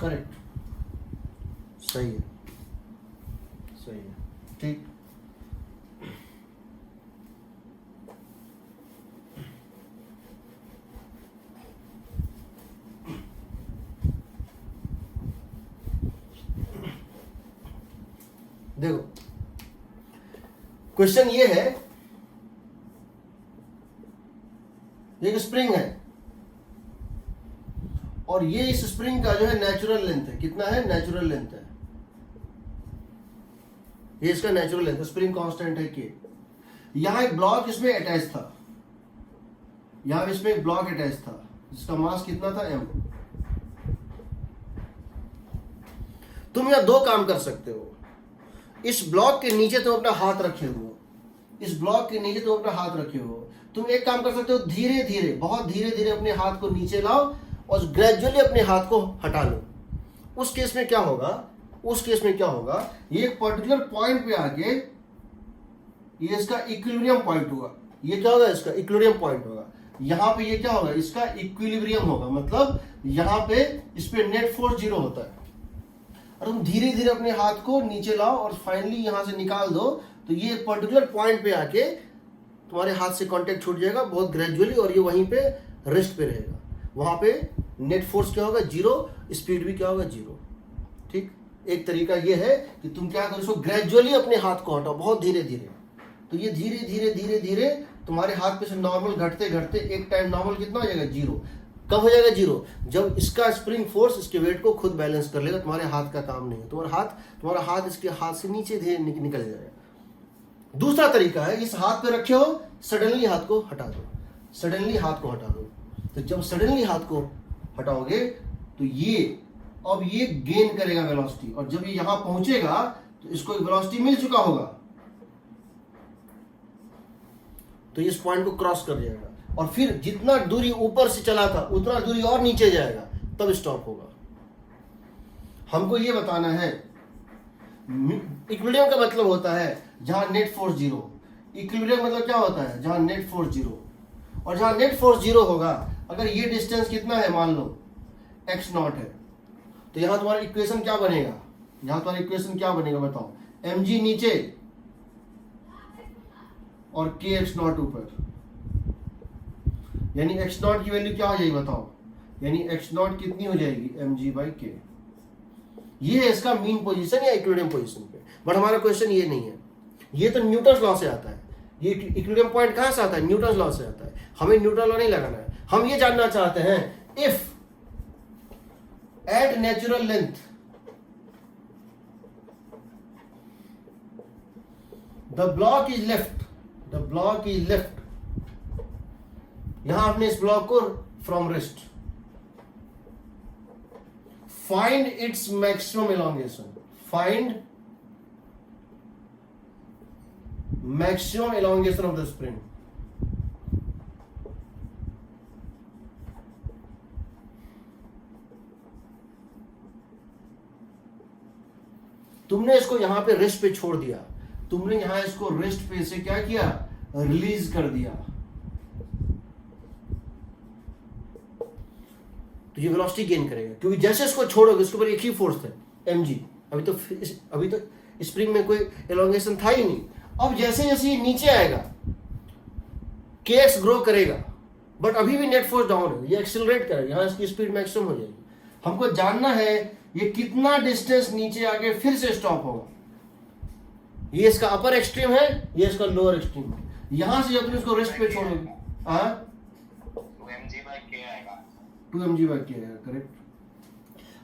Correct, सही है, सही है, ठीक. देखो क्वेश्चन ये है, एक स्प्रिंग है और ये इस स्प्रिंग का जो है नेचुरल लेंथ है. कितना है? नेचुरल लेंथ है. ये इसका नेचुरल लेंथ, स्प्रिंग कांस्टेंट है के। यहां एक ब्लॉक इसमें अटैच था, यहां इसमें एक ब्लॉक अटैच था जिसका मास कितना था m। तुम यहां दो काम कर सकते हो, इस ब्लॉक के नीचे तुम अपना हाथ रखे हो, इस ब्लॉक के नीचे तुम अपना हाथ रखे हो, तुम एक काम कर सकते हो, धीरे धीरे, बहुत धीरे धीरे अपने हाथ को नीचे लाओ और ग्रेजुअली अपने हाथ को हटा लो। उस केस में क्या होगा, उस केस में क्या होगा, ये एक पर्टिकुलर पॉइंट पे आके ये इसका इक्विलिब्रियम पॉइंट होगा। ये क्या होगा, इसका इक्विलिब्रियम पॉइंट होगा। यहां पे ये क्या होगा, इसका इक्विलिब्रियम होगा, मतलब यहां पे इस पे नेट फोर्स 0 होता है। और तुम धीरे धीरे अपने हाथ को नीचे लाओ और फाइनली यहां से निकाल दो, तो ये पर्टिकुलर पॉइंट पे आके तुम्हारे हाथ से कांटेक्ट छूट जाएगा बहुत ग्रेजुअली, और ये वहीं पे रेस्ट पे रहेगा। वहां पे नेट फोर्स क्या होगा 0, स्पीड भी क्या होगा 0। ठीक, एक तरीका ये है कि तुम क्या करो, इसको ग्रेजुअली अपने हाथ को हटाओ बहुत धीरे धीरे, तो ये धीरे धीरे धीरे धीरे तुम्हारे हाथ पे से नॉर्मल घटते घटते एक टाइम नॉर्मल कितना हो जाएगा 0। कब हो जाएगा 0, जब इसका स्प्रिंग फोर्स इसके वेट को खुद बैलेंस कर लेगा, तुम्हारे हाथ का काम नहीं है, तुम्हारा हाथ इसके हाथ से नीचे धीरे निकल जाएगा। दूसरा तरीका है, इस हाथ पे रखे हो, सडनली हाथ को हटा दो, सडनली हाथ को हटा दो। तो जब सडनली हाथ को हटाओगे तो ये अब ये गेन करेगा वेलोसिटी, और जब ये यहां पहुंचेगा तो इसको एक वेलोसिटी मिल चुका होगा, तो इस पॉइंट को क्रॉस कर जाएगा, और फिर जितना दूरी ऊपर से चला था उतना दूरी और नीचे जाएगा, तब स्टॉप होगा। हमको ये बताना है, इक्विलिब्रियम का मतलब होता है जहां नेट फोर्स 0। इक्विलिब्रियम मतलब क्या होता है, जहां नेट फोर्स 0, और जहां नेट फोर्स 0 होगा, अगर ये डिस्टेंस कितना है, मान लो x0 है, तो यहां तुम्हारा इक्वेशन क्या बनेगा, यहां तुम्हारा इक्वेशन क्या बनेगा बताओ, mg नीचे और kx0 ऊपर, यानी x0 की वैल्यू क्या हो जाएगी बताओ, यानी x0 कितनी हो जाएगी mg/k। ये है इसका मीन पोजीशन या इक्विलिब्रियम पोजीशन पे। बट हमारा क्वेश्चन ये नहीं है, ये तो न्यूटन लॉ से आता है, ये इक्विलिब्रियम पॉइंट कहां से आता है, न्यूटन लॉ से आता है। हमें न्यूटन लॉ नहीं लगाना है, हम ये जानना चाहते हैं, if at natural length the block is left, the block is left, यहां आपने इस ब्लॉक को from rest, find its maximum elongation, find maximum elongation of the spring. तुमने इसको यहां पे रेस्ट पे छोड़ दिया, तुमने यहां इसको रेस्ट पे से क्या किया, रिलीज कर दिया, तो ये वेलोसिटी गेन करेगा, क्योंकि जैसे इसको छोड़ोगे इसके ऊपर एक ही फोर्स है mg। अभी तो स्प्रिंग में कोई एलोंगेशन था ही नहीं। अब जैसे जैसे ये नीचे आएगा kx ग्रो करेगा, बट अभी भी नेट फोर्स डाउन है, ये एक्सेलरेट करेगा, यहां इसकी स्पीड मैक्सिमम हो जाएगी। हमको जानना है ये कितना डिस्टेंस नीचे आके फिर से स्टॉप होगा। ये इसका अपर एक्सट्रीम है, ये इसका लोअर एक्सट्रीम है। यहां से जब तुम इसको रेस्ट पे छोड़ोगे, हाँ 2mg/k आएगा, करेक्ट।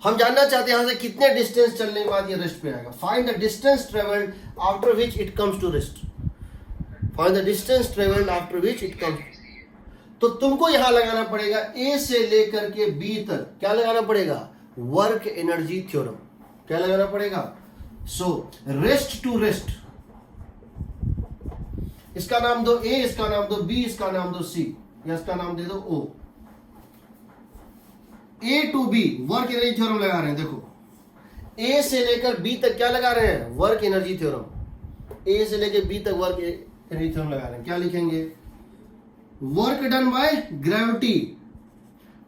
हम जानना चाहते हैं यहां से कितने डिस्टेंस चलने के बाद ये रेस्ट पे आएगा। Find the distance travelled after which it comes to rest, find the distance travelled after which it comes. तो तुमको यहां लगाना पड़ेगा ए से लेकर के बी तक, क्या लगाना पड़ेगा, वर्क एनर्जी थ्योरम। क्या लगाना पड़ेगा, सो रेस्ट टू रेस्ट, इसका नाम दो ए, इसका नाम दो बी, इसका नाम दो सी, या इसका नाम दे दो O. A to B work energy theorem लगा रहे हैं। देखो ए से लेकर बी तक क्या लगा रहे हैं, वर्क एनर्जी थ्योरम। ए से लेकर बी तक वर्क एनर्जी थ्योरम लगा रहे हैं। क्या लिखेंगे, work done by gravity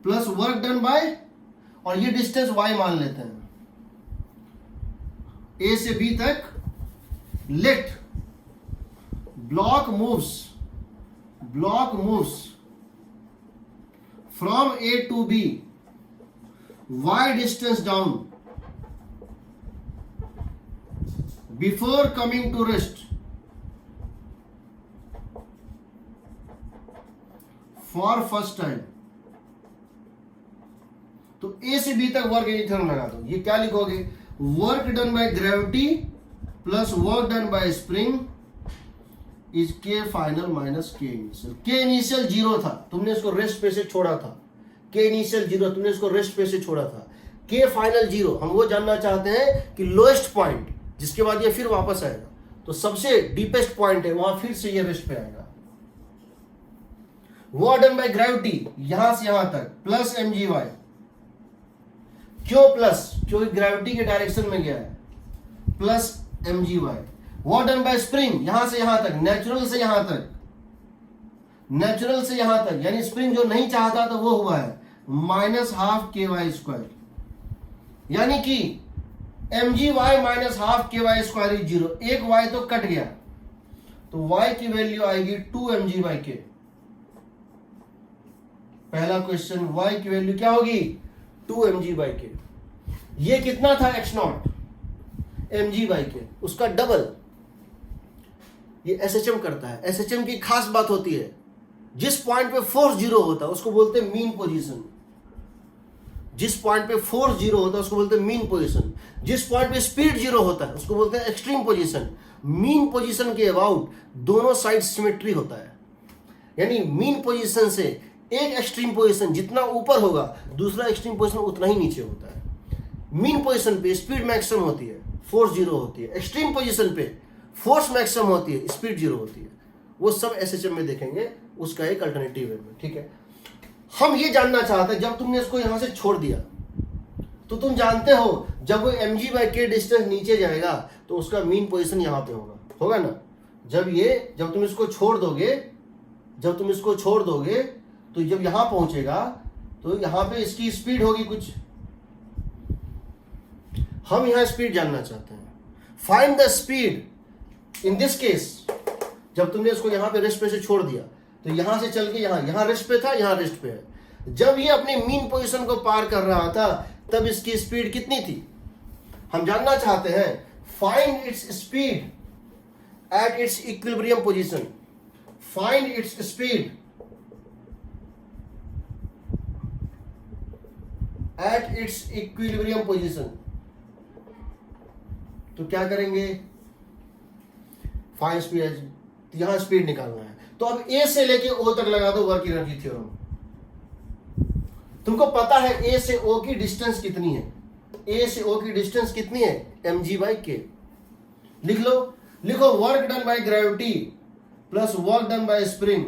plus work done bye, और ये डिस्टेंस y मान लेते हैं, ए से बी तक। Let block moves from A to B y distance down before coming to rest for first time। तो A से B तक वर्क एनर्जी थ्योरम लगा दो। ये क्या लिखोगे, work done by gravity plus work done by spring is K final minus K initial. K initial 0 था, तुमने इसको रेस्ट पे से छोड़ा था। के इनिशियल 0, तुमने इसको रेस्ट पे से छोड़ा था। के फाइनल 0, हम वो जानना चाहते हैं कि लोएस्ट पॉइंट जिसके बाद ये फिर वापस आएगा, तो सबसे डीपेस्ट पॉइंट है वहां फिर से ये रेस्ट पे आएगा। वर्क डन बाय ग्रेविटी यहां से यहां तक प्लस mgy। क्यों प्लस? क्योंकि ग्रेविटी के डायरेक्शन में गया है, plus mgy। Work done by spring यहां से यहां तक, नेचुरल से यहां तक, नेचुरल से यहां तक, यानी स्प्रिंग जो नहीं चाहता तो वो हुआ है माइनस हाफ के वाई स्क्वायर, यानी कि mgy माइनस हाफ के वाई स्क्वायर इज 0। एक y तो कट गया, तो y की वैल्यू आएगी 2mg/k। पहला क्वेश्चन, y की वैल्यू क्या होगी? 2mg/k। ये कितना था x0? mg/k, उसका डबल। ये SHM करता है। SHM की खास बात होती है, जिस पॉइंट पे फोर्स 0 होता है उसको बोलते हैं मीन पोजीशन। जिस पॉइंट पे फोर्स 0 होता है उसको बोलते हैं मीन पोजीशन। जिस पॉइंट पे स्पीड 0 होता है उसको बोलते हैं एक्सट्रीम पोजीशन। मीन पोजीशन के अबाउट दोनों साइड सिमेट्री होता है, यानी मीन पोजीशन से एक एक्सट्रीम पोजीशन जितना ऊपर होगा, दूसरा एक्सट्रीम पोजीशन उतना ही नीचे होता है। मीन पोजीशन पे स्पीड मैक्सिमम होती है, फोर्स 0 होती है। एक्सट्रीम पोजीशन पे फोर्स मैक्सिमम होती है, स्पीड 0 होती है। वो सब SHM में देखेंगे, उसका एक अल्टरनेटिव है। ठीक है, हम ये जानना चाहते हैं, जब तुमने इसको यहां से छोड़ दिया तो तुम जानते हो जब वो mg/k डिस्टेंस नीचे जाएगा तो उसका मीन पोजीशन यहां पे होगा ना। जब तुम इसको छोड़ दोगे तो जब यहां पहुंचेगा तो यहां पे इसकी स्पीड होगी कुछ। हम यहां स्पीड जानना चाहते हैं। Find the speed in this case. जब तुमने इसको यहां पे रेस्ट पे से छोड़ दिया तो यहां से चल के यहां रेस्ट पे था, यहां रेस्ट पे है। जब ये अपनी मीन पोजीशन को पार कर रहा था तब इसकी स्पीड कितनी थी? हम जानना चाहते हैं find its speed at its equilibrium position. Find its speed at its equilibrium position. तो क्या करेंगे? फाइंड स्पीड, यहां स्पीड निकालना है। तो अब ए से लेके ओ तक लगा दो वर्क एनर्जी थ्योरम। तुमको पता है ए से ओ की डिस्टेंस कितनी है? ए से ओ की डिस्टेंस कितनी है? mg/k। लिखो work done by gravity plus work done by spring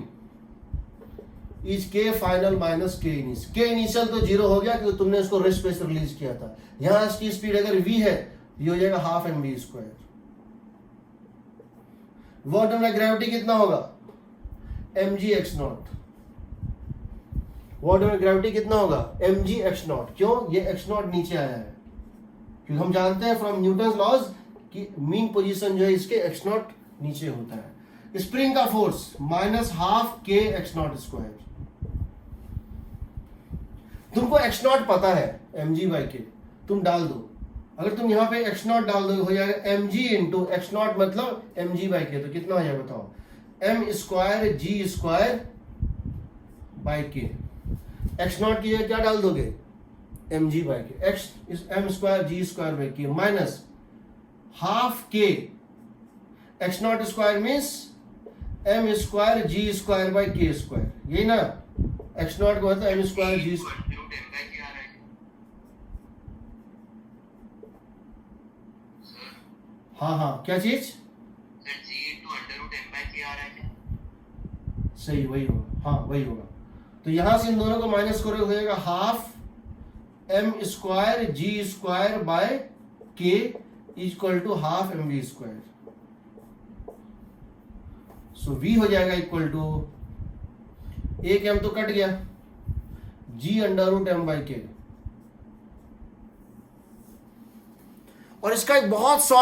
is K final minus K initial. K initial तो 0 हो गया क्योंकि तुमने इसको रेस्ट पे से रिलीज किया था। यहां इसकी स्पीड अगर v है, ये हो जाएगा half mv²। Work done by gravity कितना होगा? mgx0। Work done by gravity कितना होगा? mgx0। क्यों? ये x0 नीचे आया है क्योंकि हम जानते हैं फ्रॉम न्यूटन लॉज कि मीन पोजीशन जो है इसके x0 नीचे होता है। स्प्रिंग का फोर्स माइनस हाफ के x0²। तुमको x0 पता है mg/k, तुम डाल दो। अगर तुम यहां पे x0 डाल दो हो जाएगा mg इंटू x0 मतलब mg/k। तो कितना हो जाएगा बताओ? m² g²/k। x0 की जगह क्या डाल दोगे? mg/k। x is m² g²/k minus half k। x0² means m² g²/k²। यही ना? x0 को होता है m² g²। हाँ, क्या चीज? सही, वही होगा। हाँ, वही होगा। तो यहां से इन दोनों को माइनस करोगे हो जाएगा half m² g²/k equal to half mv²। So v हो जाएगा इक्वल टू, एक m तो कट गया, g√m/k। और इसका एक बहुत शॉर्ट